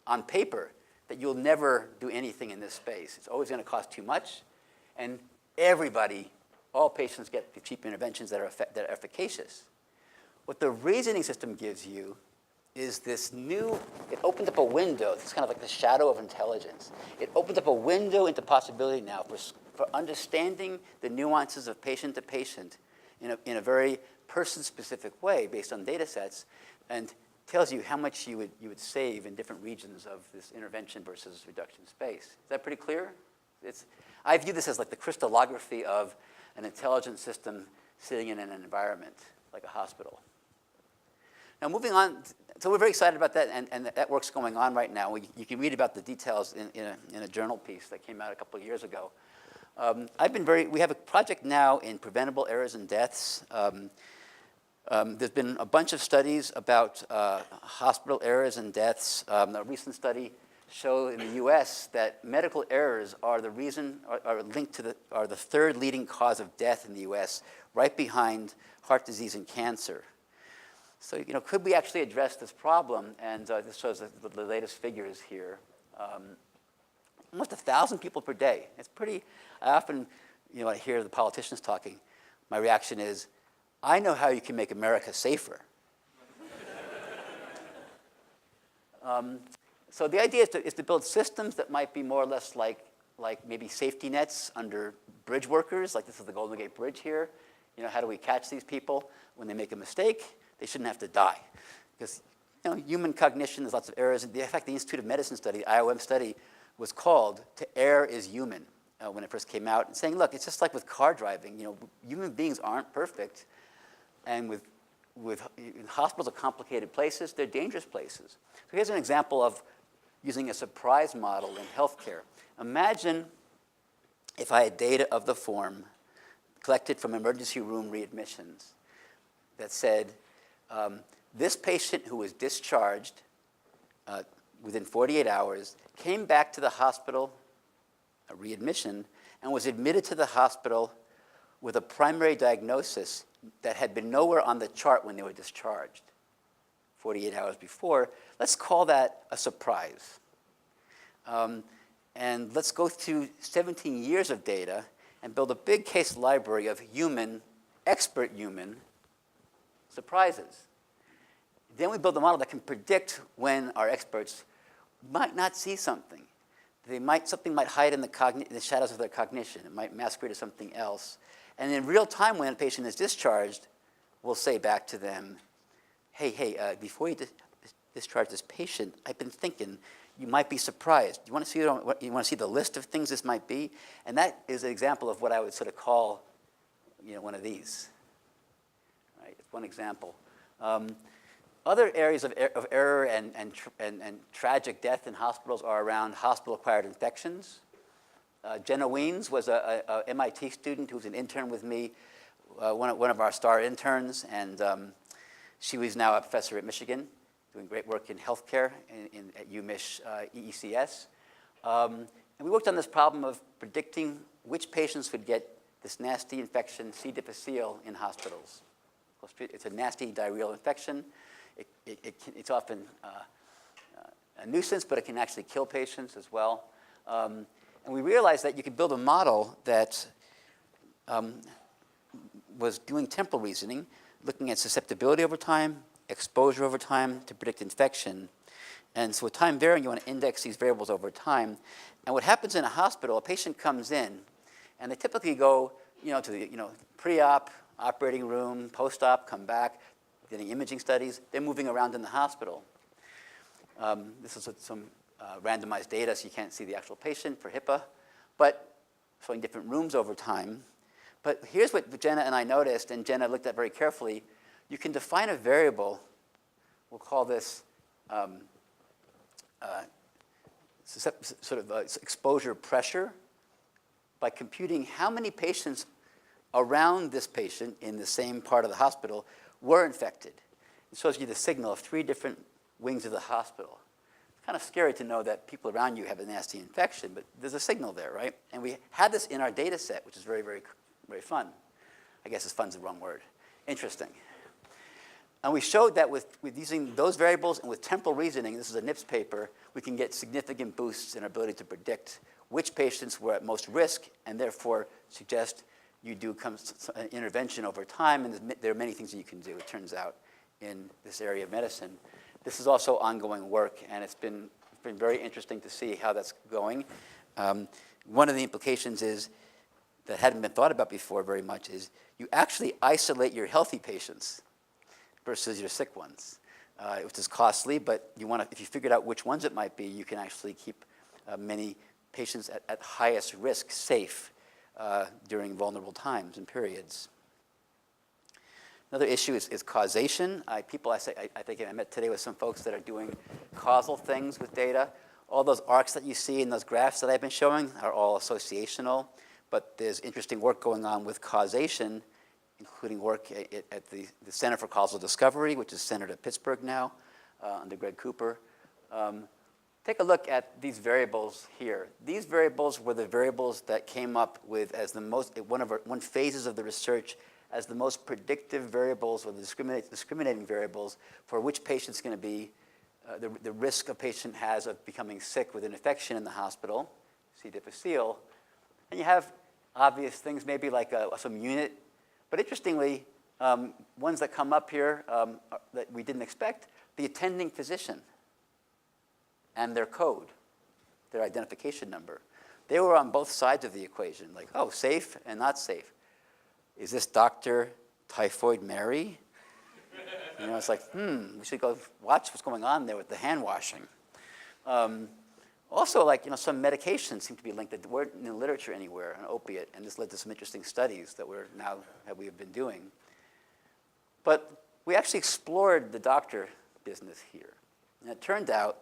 on paper that you'll never do anything in this space. It's always going to cost too much, and all patients get the cheap interventions that are efficacious. What the reasoning system gives you is this it opens up a window. It's kind of like the shadow of intelligence. It opens up a window into possibility now for understanding the nuances of patient to patient in a very person-specific way based on data sets, and tells you how much you would save in different regions of this intervention versus reduction space. Is that pretty clear? I view this as like the crystallography of an intelligent system sitting in an environment like a hospital. Now moving on, so we're very excited about that, and that work's going on right now. You can read about the details in a journal piece that came out a couple of years ago. We have a project now in preventable errors and deaths. There's been a bunch of studies about hospital errors and deaths. A recent study showed in the U.S. that medical errors are linked to are the third leading cause of death in the U.S., right behind heart disease and cancer. So, could we actually address this problem? And this shows the latest figures here. Almost 1,000 people per day. It's pretty. I often, I hear the politicians talking. My reaction is, I know how you can make America safer. So the idea is to build systems that might be more or less like maybe safety nets under bridge workers, like this is the Golden Gate Bridge here. How do we catch these people when they make a mistake? They shouldn't have to die. Because human cognition, there's lots of errors. In fact, the Institute of Medicine study, IOM study, was called To Err is Human when it first came out, and saying, look, it's just like with car driving. Human beings aren't perfect. And with hospitals are complicated places, they're dangerous places. So here's an example of using a surprise model in healthcare. Imagine if I had data of the form collected from emergency room readmissions that said, this patient who was discharged within 48 hours came back to the hospital, a readmission, and was admitted to the hospital with a primary diagnosis that had been nowhere on the chart when they were discharged 48 hours before. Let's call that a surprise. And let's go through 17 years of data and build a big case library of expert human surprises. Then we build a model that can predict when our experts might not see something. Something might hide in the shadows of their cognition. It might masquerade as something else. And in real time, when a patient is discharged, we'll say back to them, hey, before you discharge this patient, I've been thinking you might be surprised. You want to see the list of things this might be? And that is an example of what I would sort of call, one of these. Right? It's one example. Other areas of error and tragic death in hospitals are around hospital-acquired infections. Jenna Weens was a MIT student who was an intern with me, one of our star interns, and she was now a professor at Michigan, doing great work in healthcare at UMich EECS. And we worked on this problem of predicting which patients would get this nasty infection, C. difficile, in hospitals. It's a nasty diarrheal infection. It's often a nuisance, but it can actually kill patients as well. And we realized that you could build a model that was doing temporal reasoning, looking at susceptibility over time, exposure over time to predict infection. And so with time varying, you want to index these variables over time. And what happens in a hospital, a patient comes in, and they typically go to the pre-op, operating room, post-op, come back, getting imaging studies. They're moving around in the hospital. This is some randomized data, so you can't see the actual patient for HIPAA, but showing different rooms over time. But here's what Jenna and I noticed, and Jenna looked at very carefully. You can define a variable. We'll call this exposure pressure by computing how many patients around this patient in the same part of the hospital were infected. It shows you the signal of 3 different wings of the hospital. It's kind of scary to know that people around you have a nasty infection, but there's a signal there, right? And we had this in our data set, which is very, very, very fun. I guess fun's the wrong word. Interesting. And we showed that with using those variables and with temporal reasoning, this is a NIPS paper, we can get significant boosts in our ability to predict which patients were at most risk and therefore suggest you do an intervention over time, and there are many things that you can do, it turns out, in this area of medicine. This is also ongoing work, and it's been very interesting to see how that's going. One of the implications is, that hadn't been thought about before very much, is you actually isolate your healthy patients versus your sick ones, which is costly, but if you figured out which ones it might be, you can actually keep many patients at highest risk safe during vulnerable times and periods. Another issue is causation. I think I met today with some folks that are doing causal things with data. All those arcs that you see in those graphs that I've been showing are all associational, but there's interesting work going on with causation, including work at the Center for Causal Discovery, which is centered at Pittsburgh now, under Greg Cooper. Take a look at these variables here. These variables were the variables that came up with as one phases of the research as the most predictive variables or the discriminating variables for which patient's going to be, the risk a patient has of becoming sick with an infection in the hospital, C. difficile. And you have obvious things, maybe like some unit. But interestingly, ones that come up here that we didn't expect, the attending physician and their code, their identification number. They were on both sides of the equation, like, oh, safe and not safe. Is this Dr. Typhoid Mary? It's like, we should go watch what's going on there with the hand washing. Also, some medications seem to be linked that weren't in the literature anywhere, an opiate, and this led to some interesting studies that we have been doing. But we actually explored the doctor business here. And it turned out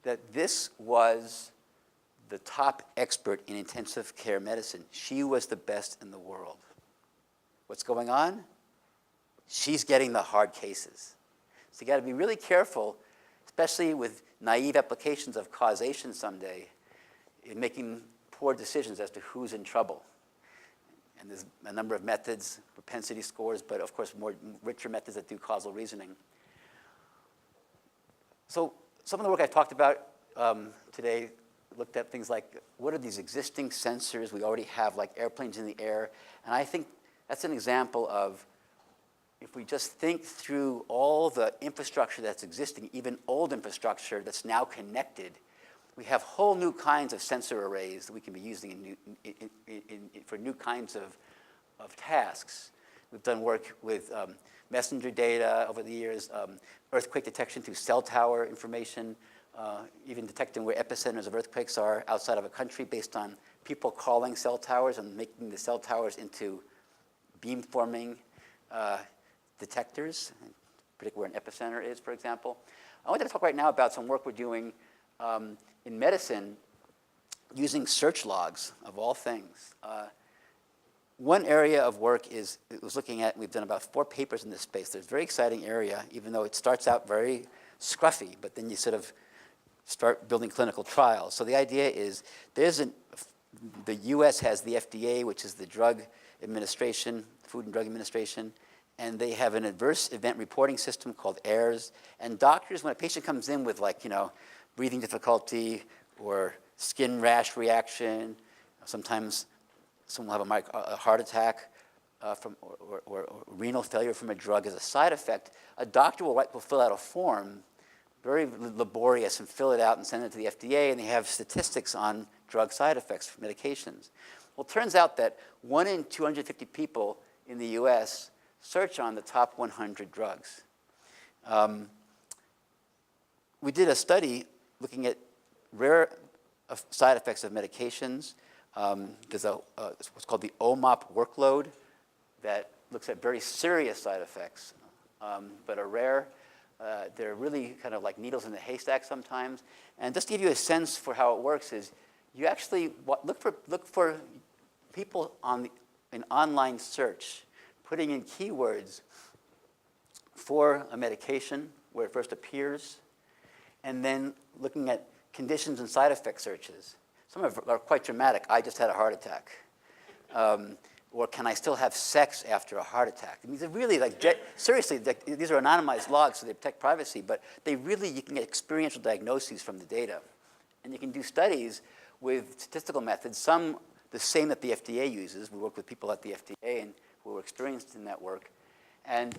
that this was the top expert in intensive care medicine. She was the best in the world. What's going on? She's getting the hard cases. So you got to be really careful, especially with naive applications of causation someday, in making poor decisions as to who's in trouble. And there's a number of methods, propensity scores, but of course more richer methods that do causal reasoning. So some of the work I've talked about today looked at things like, what are these existing sensors we already have, like airplanes in the air? And I think that's an example of, if we just think through all the infrastructure that's existing, even old infrastructure that's now connected, we have whole new kinds of sensor arrays that we can be using for new kinds of tasks. We've done work with messenger data over the years, earthquake detection through cell tower information, even detecting where epicenters of earthquakes are outside of a country based on people calling cell towers and making the cell towers into beam-forming detectors, predict where an epicenter is, for example. I wanted to talk right now about some work we're doing in medicine using search logs, of all things. One area of work it was looking at, we've done about 4 papers in this space. There's a very exciting area, even though it starts out very scruffy, but then you sort of start building clinical trials. So the idea is, the US has the FDA, which is the Drug Administration, Food and Drug Administration, and they have an adverse event reporting system called AIRS. And doctors, when a patient comes in with, like, breathing difficulty or skin rash reaction, sometimes someone will have a heart attack or renal failure from a drug as a side effect, a doctor will fill out a form, very laborious, and fill it out and send it to the FDA, and they have statistics on drug side effects for medications. Well, it turns out that 1 in 250 people in the US search on the top 100 drugs. We did a study looking at rare side effects of medications. There's what's called the OMOP workload that looks at very serious side effects, but are rare. They're really kind of like needles in the haystack sometimes. And just to give you a sense for how it works is, you actually look for people in online search, putting in keywords for a medication where it first appears, and then looking at conditions and side effect searches. Some of them are quite dramatic. I just had a heart attack. Or can I still have sex after a heart attack? I mean, these are really, seriously, these are anonymized logs, so they protect privacy, but you can get experiential diagnoses from the data. And you can do studies with statistical methods, some the same that the FDA uses. We work with people at the FDA and who are experienced in that work. And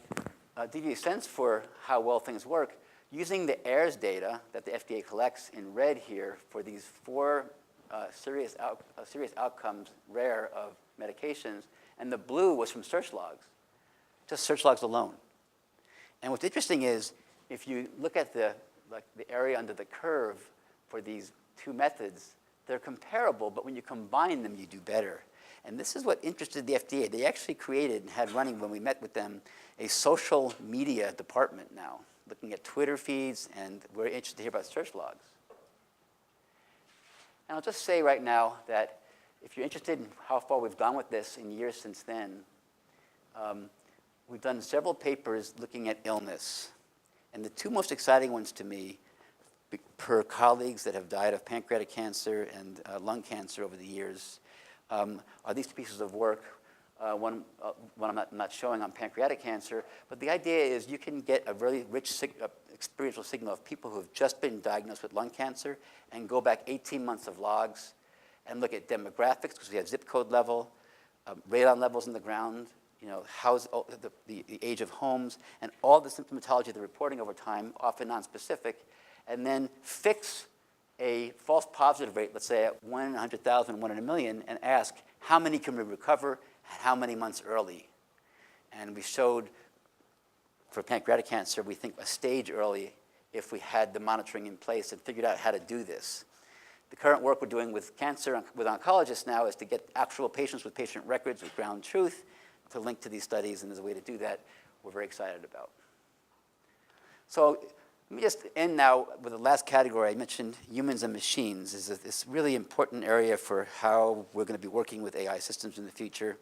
to give you a sense for how well things work, using the AIRS data that the FDA collects in red here for these 4 serious outcomes, rare, of medications, and the blue was from search logs, just search logs alone. And what's interesting is, if you look at the area under the curve for these 2 methods, they're comparable, but when you combine them, you do better. And this is what interested the FDA. They actually created and had running, when we met with them, a social media department now, looking at Twitter feeds, and we're interested to hear about search logs. And I'll just say right now that if you're interested in how far we've gone with this in years since then, we've done several papers looking at illness. And the 2 most exciting ones to me, per colleagues that have died of pancreatic cancer and lung cancer over the years, are these 2 pieces of work. One I'm not showing on pancreatic cancer, but the idea is you can get a really rich experiential signal of people who have just been diagnosed with lung cancer and go back 18 months of logs and look at demographics, because we have zip code level, radon levels in the ground, the age of homes, and all the symptomatology of the reporting over time, often nonspecific, and then fix a false positive rate, let's say at 1 in 100,000, 1 in a million, and ask how many can we recover and how many months early. And we showed for pancreatic cancer, we think a stage early if we had the monitoring in place and figured out how to do this. The current work we're doing with cancer with oncologists now is to get actual patients with patient records with ground truth to link to these studies, and there's a way to do that we're very excited about. So let me just end now with the last category. I mentioned humans and machines. This really important area for how we're going to be working with AI systems in the future.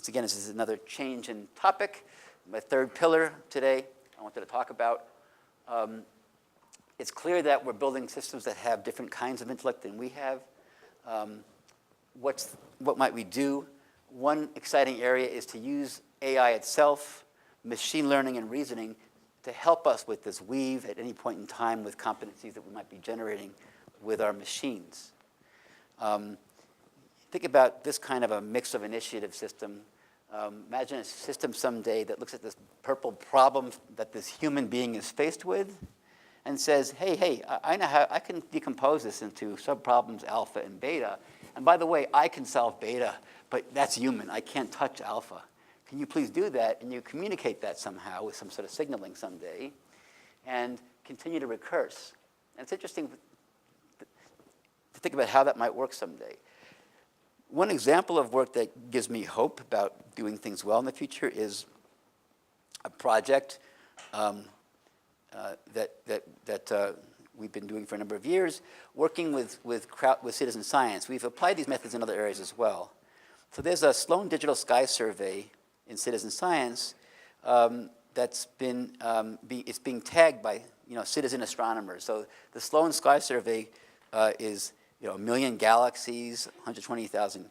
Again, this is another change in topic. My 3rd pillar today I wanted to talk about. It's clear that we're building systems that have different kinds of intellect than we have. what might we do? One exciting area is to use AI itself, machine learning and reasoning, to help us with this weave at any point in time with competencies that we might be generating with our machines. Think about this kind of a mix of initiative system. Imagine a system someday that looks at this purple problem that this human being is faced with and says, hey, I know how I can decompose this into subproblems alpha and beta. And by the way, I can solve beta, but that's human. I can't touch alpha. Can you please do that? And you communicate that somehow with some sort of signaling someday and continue to recurse. And it's interesting to think about how that might work someday. One example of work that gives me hope about doing things well in the future is a project that we've been doing for a number of years, working with citizen science. We've applied these methods in other areas as well. So there's a Sloan Digital Sky Survey in citizen science that's been it's being tagged by citizen astronomers. So the Sloan Sky Survey is 1 million galaxies, 120,000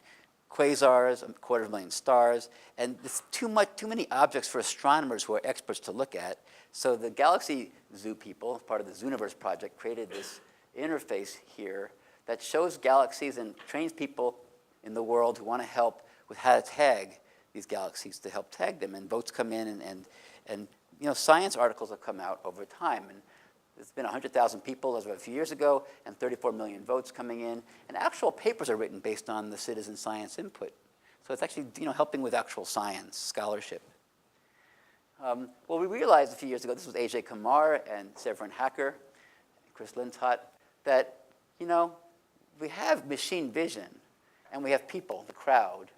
quasars, 250,000 stars, and it's too many objects for astronomers who are experts to look at. So the Galaxy Zoo people, part of the Zooniverse project, created this interface here that shows galaxies and trains people in the world who want to help with how to tag these galaxies to help tag them. And votes come in, and science articles have come out over time. And there's been 100,000 people as of a few years ago, and 34 million votes coming in. And actual papers are written based on the citizen science input. So it's actually helping with actual science scholarship. Well, we realized a few years ago, this was A.J. Kamar and Severin Hacker, and Chris Lintott, that we have machine vision, and we have people, the crowd.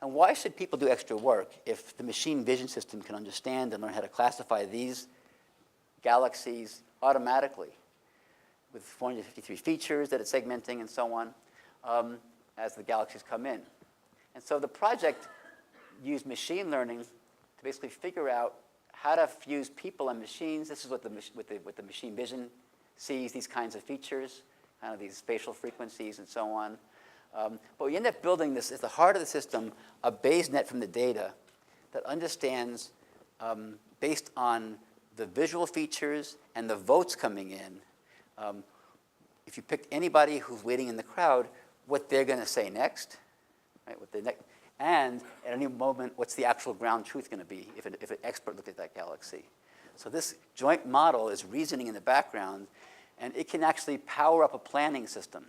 And why should people do extra work if the machine vision system can understand and learn how to classify these galaxies automatically with 453 features that it's segmenting and so on as the galaxies come in? And so the project used machine learning to basically figure out how to fuse people and machines. This is what the machine vision sees, these kinds of features, kind of these spatial frequencies and so on. But we end up building this, at the heart of the system, a Bayes net from the data that understands, based on the visual features and the votes coming in, if you picked anybody who's waiting in the crowd, what they're going to say next, right? And at any moment, what's the actual ground truth going to be if an expert looked at that galaxy? So this joint model is reasoning in the background, and it can actually power up a planning system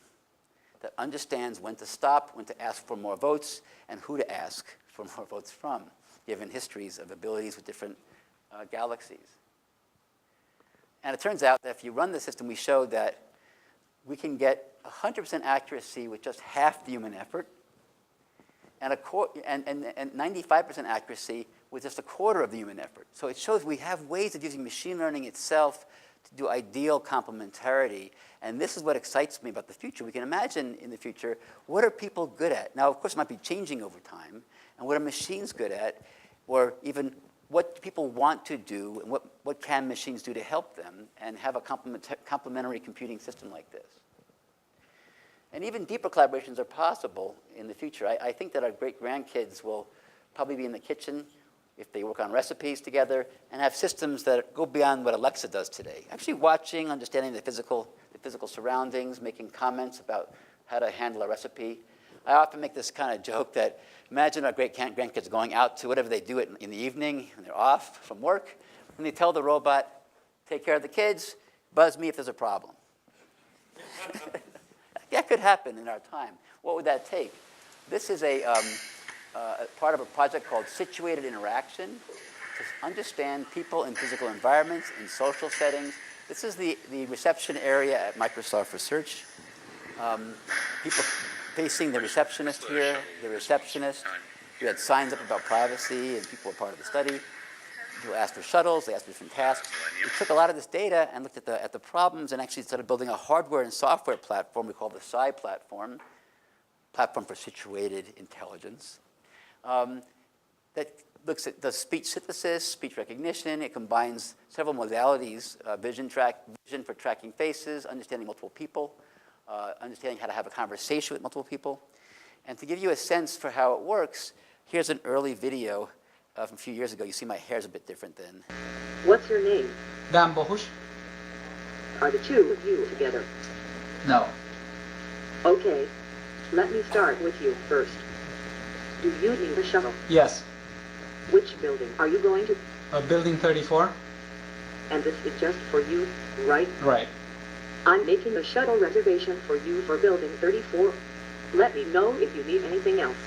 that understands when to stop, when to ask for more votes, and who to ask for more votes from, given histories of abilities with different galaxies. And it turns out that if you run the system, we showed that we can get 100% accuracy with just half the human effort, and 95% accuracy with just a quarter of the human effort. So it shows we have ways of using machine learning itself to do ideal complementarity. And this is what excites me about the future. We can imagine in the future, what are people good at? Now, of course, it might be changing over time. And what are machines good at? Or even what do people want to do? And what can machines do to help them? And have a complementary computing system like this. And even deeper collaborations are possible in the future. I think that our great-grandkids will probably be in the kitchen if they work on recipes together and have systems that go beyond what Alexa does today. Actually watching, understanding the physical surroundings, making comments about how to handle a recipe. I often make this kind of joke that imagine our great-grandkids going out to whatever they do in the evening when they're off from work, and they tell the robot, take care of the kids, buzz me if there's a problem. That could happen in our time. What would that take? This is a part of a project called Situated Interaction to understand people in physical environments, in social settings. This is the reception area at Microsoft Research. People facing the receptionist here, the receptionist. We had signs up about privacy, and people were part of the study. People asked for shuttles, they asked for different tasks. We took a lot of this data and looked at the problems and actually started building a hardware and software platform we call the Psi platform for situated intelligence, that looks at the speech synthesis, speech recognition. It combines several modalities, vision for tracking faces, understanding multiple people, understanding how to have a conversation with multiple people. And to give you a sense for how it works, here's an early video from a few years ago. You see my hair's a bit different then. What's your name? Dan Bohush? Are the two of you together? No. Okay. Let me start with you first. Do you need a shuttle? Yes. Which building are you going to? Building 34? And this is just for you, right? Right. I'm making a shuttle reservation for you for building 34. Let me know if you need anything else.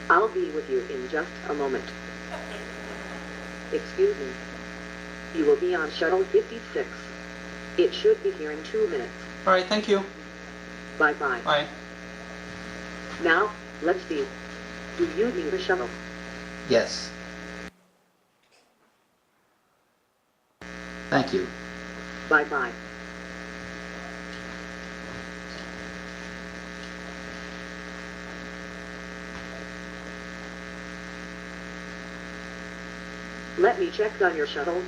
I'll be with you in just a moment. Excuse me. You will be on shuttle 56. It should be here in 2 minutes. All right, thank you. Bye-bye. Bye. Now, let's see. Do you need a shuttle? Yes. Thank you. Bye-bye. Let me check on your shuttle.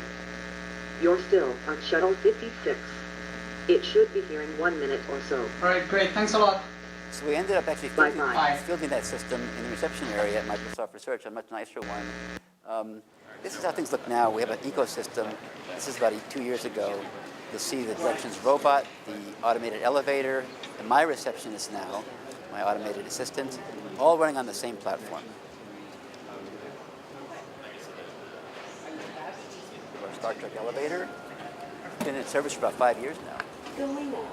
You're still on shuttle 56. It should be here in 1 minute or so. All right, great. Thanks a lot. So we ended up actually Bye-bye. fielding that system in the reception area at Microsoft Research, a much nicer one. This is how things look now. We have an ecosystem. This is about 2 years ago. You'll see the directions robot, the automated elevator, and my receptionist now, my automated assistant, all running on the same platform. Our Star Trek elevator. Been in service for about 5 years now. Going up.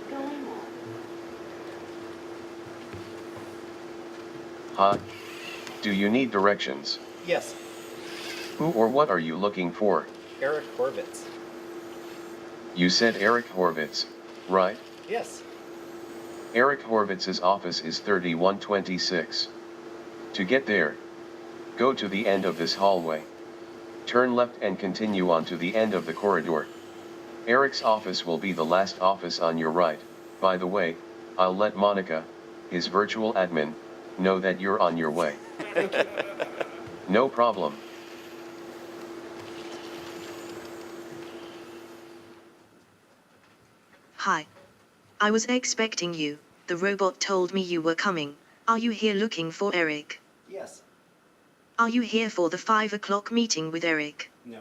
Going up. Huh? Do you need directions? Yes, Who or what are you looking for? Eric Horvitz. You said Eric Horvitz, right? Yes. Eric Horvitz's office is 3126. To get there, go to the end of this hallway. Turn left and continue on to the end of the corridor. Eric's office will be the last office on your right. By the way, I'll let Monica, his virtual admin, know that you're on your way. No problem. Hi. I was expecting you. The robot told me you were coming. Are you here looking for Eric? Yes. Are you here for the 5 o'clock meeting with Eric? No.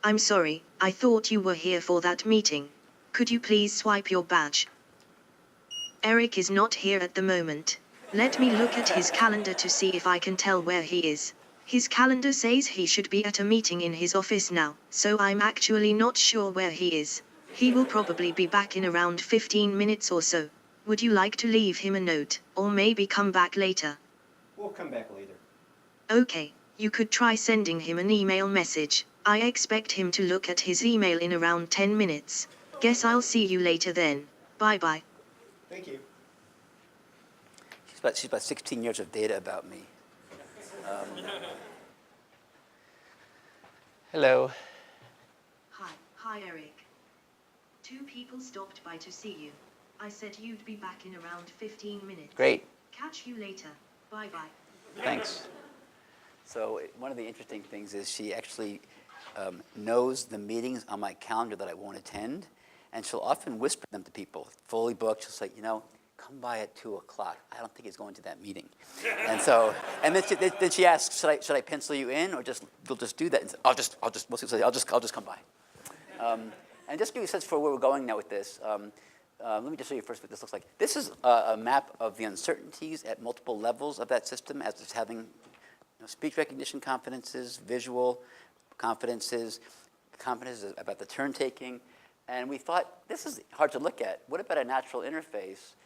I'm sorry, I thought you were here for that meeting. Could you please swipe your badge? Eric is not here at the moment. Let me look at his calendar to see if I can tell where he is. His calendar says he should be at a meeting in his office now, so I'm actually not sure where he is. He will probably be back in around 15 minutes or so. Would you like to leave him a note, or maybe come back later? We'll come back later. Okay, you could try sending him an email message. I expect him to look at his email in around 10 minutes. Guess I'll see you later then. Bye-bye. Thank you. She's about 16 years of data about me. Hello. Hi Eric. 2 people stopped by to see you. I said you'd be back in around 15 minutes. Great. Catch you later. Bye-bye. Thanks. So one of the interesting things is she actually knows the meetings on my calendar that I won't attend, and she'll often whisper them to people. Fully booked, she'll say, come by at 2 o'clock. I don't think he's going to that meeting. And then she asks, should I pencil you in, or you'll just do that? And say, most people say, I'll just come by. And just to give you a sense for where we're going now with this, let me just show you first what this looks like. This is a map of the uncertainties at multiple levels of that system, as it's having speech recognition confidences, visual confidences, confidences about the turn taking. And we thought, this is hard to look at. What about a natural interface?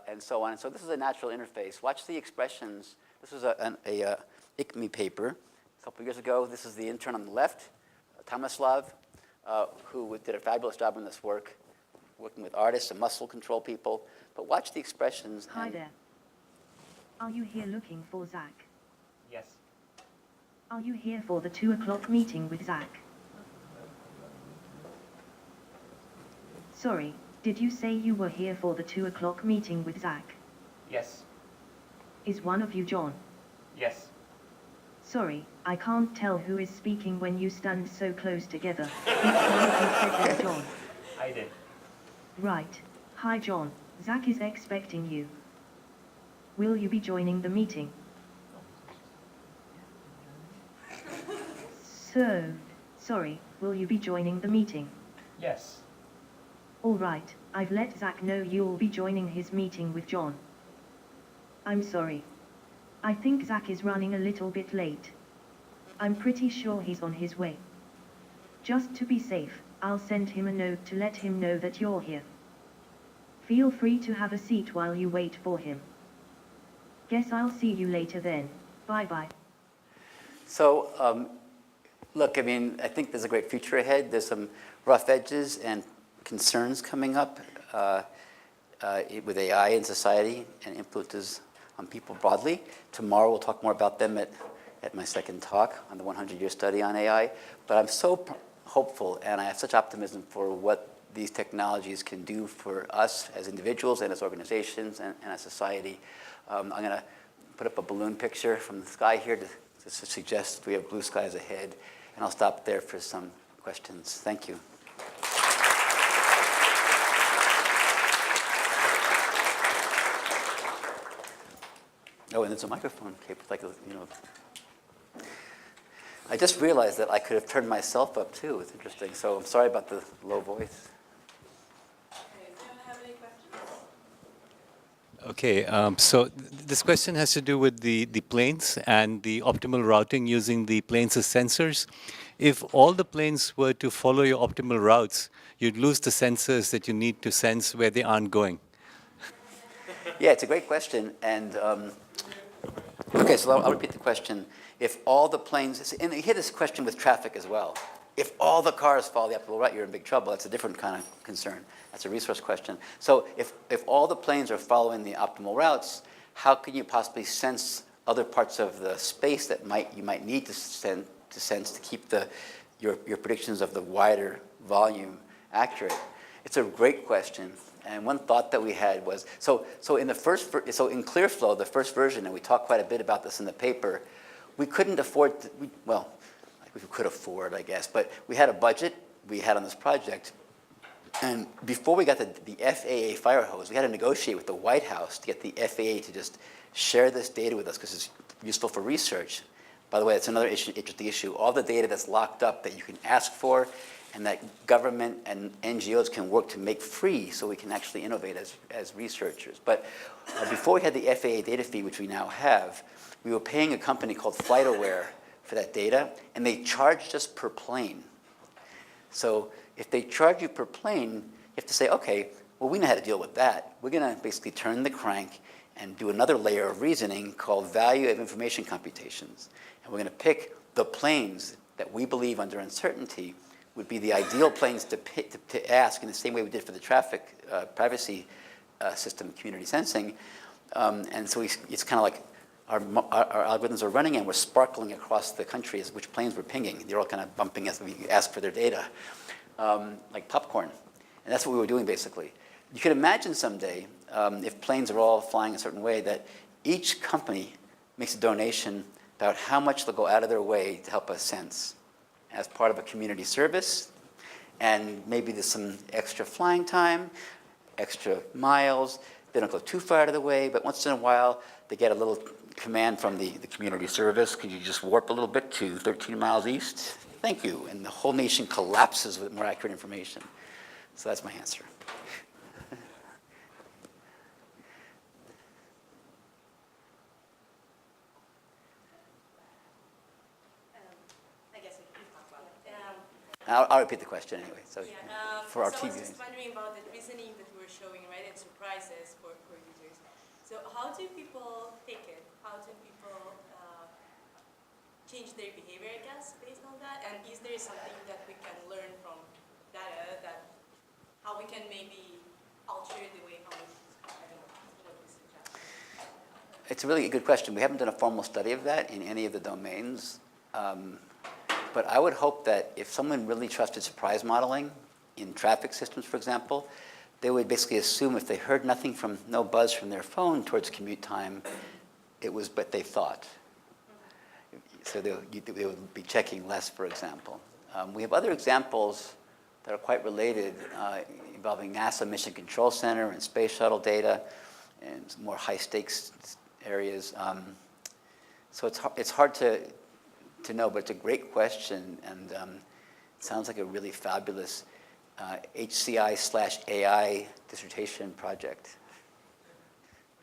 And so on. And so this is a natural interface. Watch the expressions. This was a ICME paper a couple years ago. This is the intern on the left, Tomislav, who did a fabulous job on this work, working with artists and muscle control people. But watch the expressions. Hi there. Are you here looking for Zach? Yes. Are you here for the 2 o'clock meeting with Zach? Sorry, did you say you were here for the 2 o'clock meeting with Zach? Yes. Is one of you John? Yes. Sorry, I can't tell who is speaking when you stand so close together. Which one of you said they're John? I did. Right. Hi John, Zach is expecting you. Will you be joining the meeting? Sorry, will you be joining the meeting? Yes. Alright, I've let Zach know you'll be joining his meeting with John. I'm sorry. I think Zach is running a little bit late. I'm pretty sure he's on his way. Just to be safe, I'll send him a note to let him know that you're here. Feel free to have a seat while you wait for him. Guess I'll see you later then. Bye-bye. So, look, I mean, I think there's a great future ahead. There's some rough edges and concerns coming up with AI in society and influences on people broadly. Tomorrow we'll talk more about them at my second talk on the 100-year study on AI. But I'm so hopeful, and I have such optimism for what these technologies can do for us as individuals and as organizations and as society. I'm going to put up a balloon picture from the sky here to suggest we have blue skies ahead. And I'll stop there for some questions. Thank you. Oh, and there's a microphone. Okay, like, you know. I just realized that I could have turned myself up too. It's interesting. So I'm sorry about the low voice. Okay, do you have any questions? Okay, so this question has to do with the planes and the optimal routing using the planes as sensors. If all the planes were to follow your optimal routes, you'd lose the sensors that you need to sense where they aren't going. Yeah, it's a great question. And okay, so I'll repeat the question. If all the planes, and you hear this question with traffic as well. If all the cars follow the optimal route, you're in big trouble. That's a different kind of concern. That's a resource question. So if all the planes are following the optimal routes, how can you possibly sense other parts of the space that you might need to sense to keep your predictions of the wider volume accurate? It's a great question. And one thought that we had was, so in ClearFlow, the first version, and we talked quite a bit about this in the paper, we couldn't afford, we could afford, I guess, but we had a budget we had on this project. And before we got the FAA fire hose, we had to negotiate with the White House to get the FAA to just share this data with us because it's useful for research. By the way, that's another interesting issue. All the data that's locked up that you can ask for and that government and NGOs can work to make free so we can actually innovate as researchers. But before we had the FAA data feed, which we now have, we were paying a company called FlightAware for that data, and they charged us per plane. So if they charge you per plane, you have to say, okay, well, we know how to deal with that. We're going to basically turn the crank and do another layer of reasoning called value of information computations. And we're going to pick the planes that we believe under uncertainty would be the ideal planes to ask in the same way we did for the traffic privacy system, community sensing. And so it's kind of like our algorithms are running and we're sparkling across the country as which planes we're pinging. They're all kind of bumping as we ask for their data, like popcorn. And that's what we were doing basically. You could imagine someday, if planes are all flying a certain way, that each company makes a donation about how much they'll go out of their way to help us sense as part of a community service. And maybe there's some extra flying time, extra miles. They don't go too far out of the way, but once in a while, they get a little command from the community service. Could you just warp a little bit to 13 miles east? Thank you. And the whole nation collapses with more accurate information. So that's my answer. I guess we can talk about it. I'll repeat the question anyway. So for our so I TV was just wondering about the reasoning that we were showing, right, and surprises for users. So how do people take it? How do people change their behavior, I guess, based on that? And is there something that we can learn from data that how we can maybe alter the way how we suggest? It's a really good question. We haven't done a formal study of that in any of the domains. But I would hope that if someone really trusted surprise modeling in traffic systems, for example, they would basically assume if they heard no buzz from their phone towards commute time, it was but they thought. So they would be checking less, for example. We have other examples that are quite related involving NASA Mission Control Center and space shuttle data and more high-stakes areas. So it's hard to know, but it's a great question, and it sounds like a really fabulous HCI/AI dissertation project.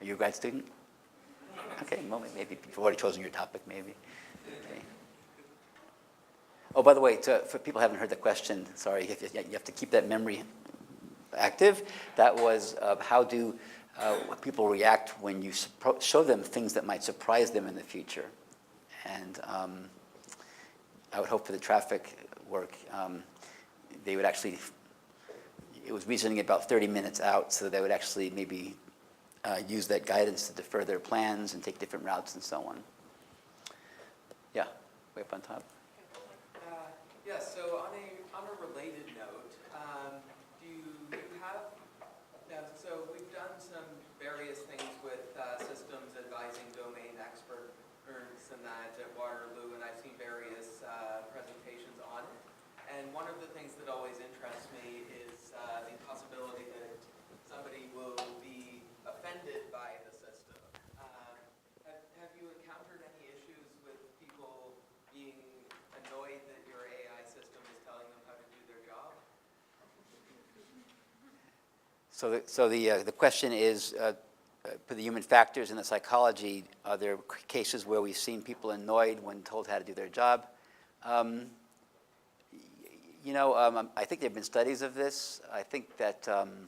Are you a grad student? Okay, well, maybe you've already chosen your topic, maybe. Okay. Oh, by the way, for people who haven't heard the question, sorry, you have to keep that memory active. That was how do people react when you show them things that might surprise them in the future. And I would hope for the traffic work, they would actually, it was reasoning about 30 minutes out, so they would actually maybe use that guidance to defer their plans and take different routes and so on. Yeah, way up on top. Yeah, so on a related note, do you have, so we've done some various things with systems advising domain experts and that at Waterloo, and I've seen various presentations on it. And one of the things that always interests me is the possibility that somebody will be offended by the system. Have you encountered any issues with people being annoyed that your AI system is telling them how to do their job? So the question is, for the human factors and the psychology, are there cases where we've seen people annoyed when told how to do their job? I think there have been studies of this. I think that I'm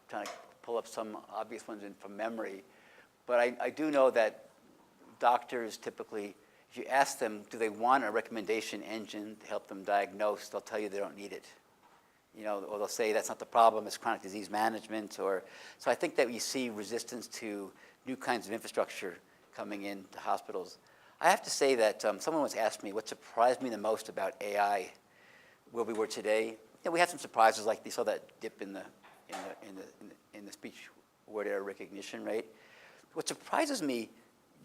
trying to pull up some obvious ones from memory, but I do know that doctors typically, if you ask them, do they want a recommendation engine to help them diagnose, they'll tell you they don't need it. Or they'll say that's not the problem, it's chronic disease management. So I think that we see resistance to new kinds of infrastructure coming into hospitals. I have to say that someone once asked me what surprised me the most about AI, where we were today. We had some surprises, like they saw that dip in the speech word error recognition rate. What surprises me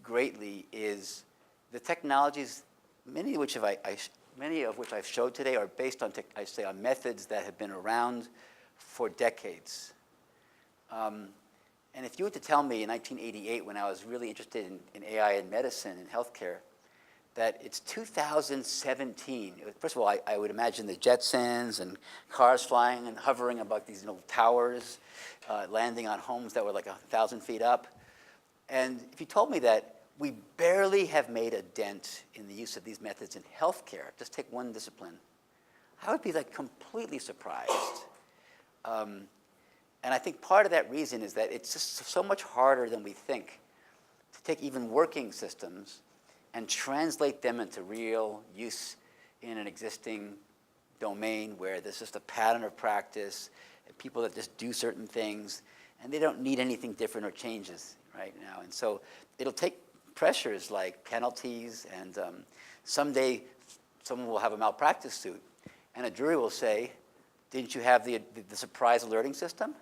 greatly is the technologies, many of which I've showed today are based on, on methods that have been around for decades. And if you were to tell me in 1988, when I was really interested in AI in medicine and healthcare, that it's 2017, first of all, I would imagine the Jetsons and cars flying and hovering above these towers, landing on homes that were like 1,000 feet up. And if you told me that we barely have made a dent in the use of these methods in healthcare, just take one discipline, I would be completely surprised. And I think part of that reason is that it's just so much harder than we think to take even working systems and translate them into real use in an existing domain where there's just a pattern of practice, and people that just do certain things, and they don't need anything different or changes right now. And so it'll take pressures like penalties, and someday someone will have a malpractice suit, and a jury will say, didn't you have the surprise alerting system?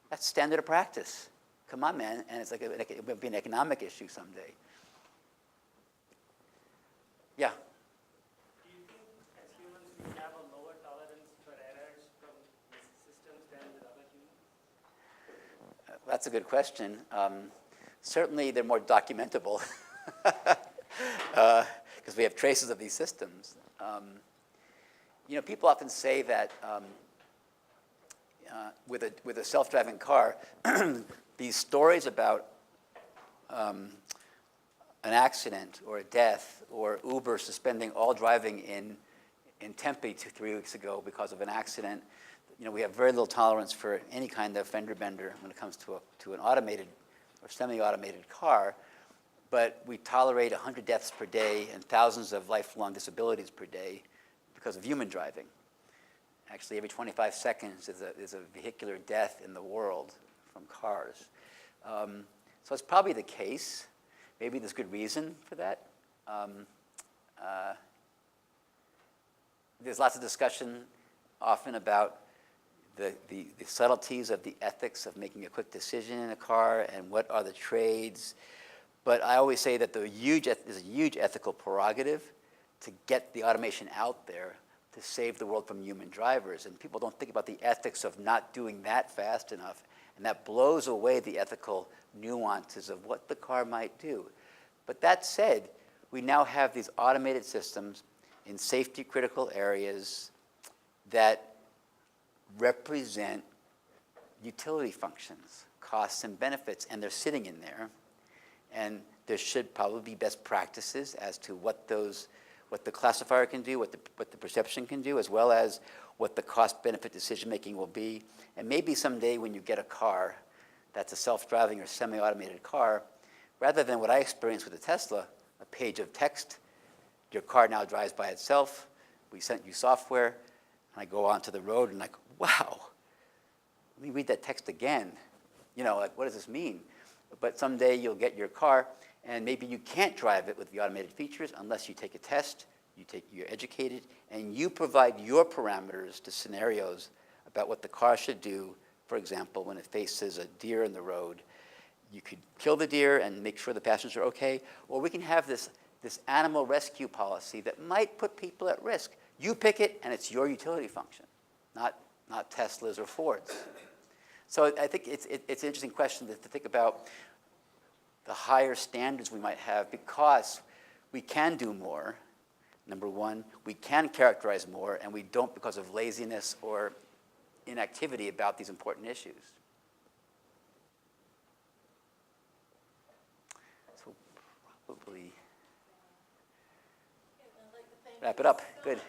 That's standard of practice. Come on, man. And it's it will be an economic issue someday. Yeah? Do you think as humans we have a lower tolerance for errors from systems than with other humans? That's a good question. Certainly they're more documentable because we have traces of these systems. People often say that with a self-driving car, these stories about an accident or a death or Uber suspending all driving in Tempe 3 weeks ago because of an accident, we have very little tolerance for any kind of fender bender when it comes to an automated or semi-automated car, but we tolerate 100 deaths per day and thousands of lifelong disabilities per day because of human driving. Actually, every 25 seconds is a vehicular death in the world from cars. So it's probably the case. Maybe there's good reason for that. There's lots of discussion often about the subtleties of the ethics of making a quick decision in a car and what are the trades. But I always say that there's a huge ethical prerogative to get the automation out there to save the world from human drivers. And people don't think about the ethics of not doing that fast enough. And that blows away the ethical nuances of what the car might do. But that said, we now have these automated systems in safety critical areas that represent utility functions, costs and benefits, and they're sitting in there. And there should probably be best practices as to what the classifier can do, what the perception can do, as well as what the cost-benefit decision-making will be. And maybe someday when you get a car that's a self-driving or semi-automated car, rather than what I experienced with the Tesla, a page of text, your car now drives by itself, we sent you software, and I go onto the road and like, wow, let me read that text again. You know, like, what does this mean? But someday you'll get your car, and maybe you can't drive it with the automated features unless you take a test, you're educated, and you provide your parameters to scenarios about what the car should do. For example, when it faces a deer in the road, you could kill the deer and make sure the passengers are okay, or we can have this animal rescue policy that might put people at risk. You pick it, and it's your utility function, not Teslas or Fords. So I think it's an interesting question to think about the higher standards we might have, because we can do more, number one. We can characterize more, and we don't because of laziness or inactivity about these important issues. So probably wrap it up. Good.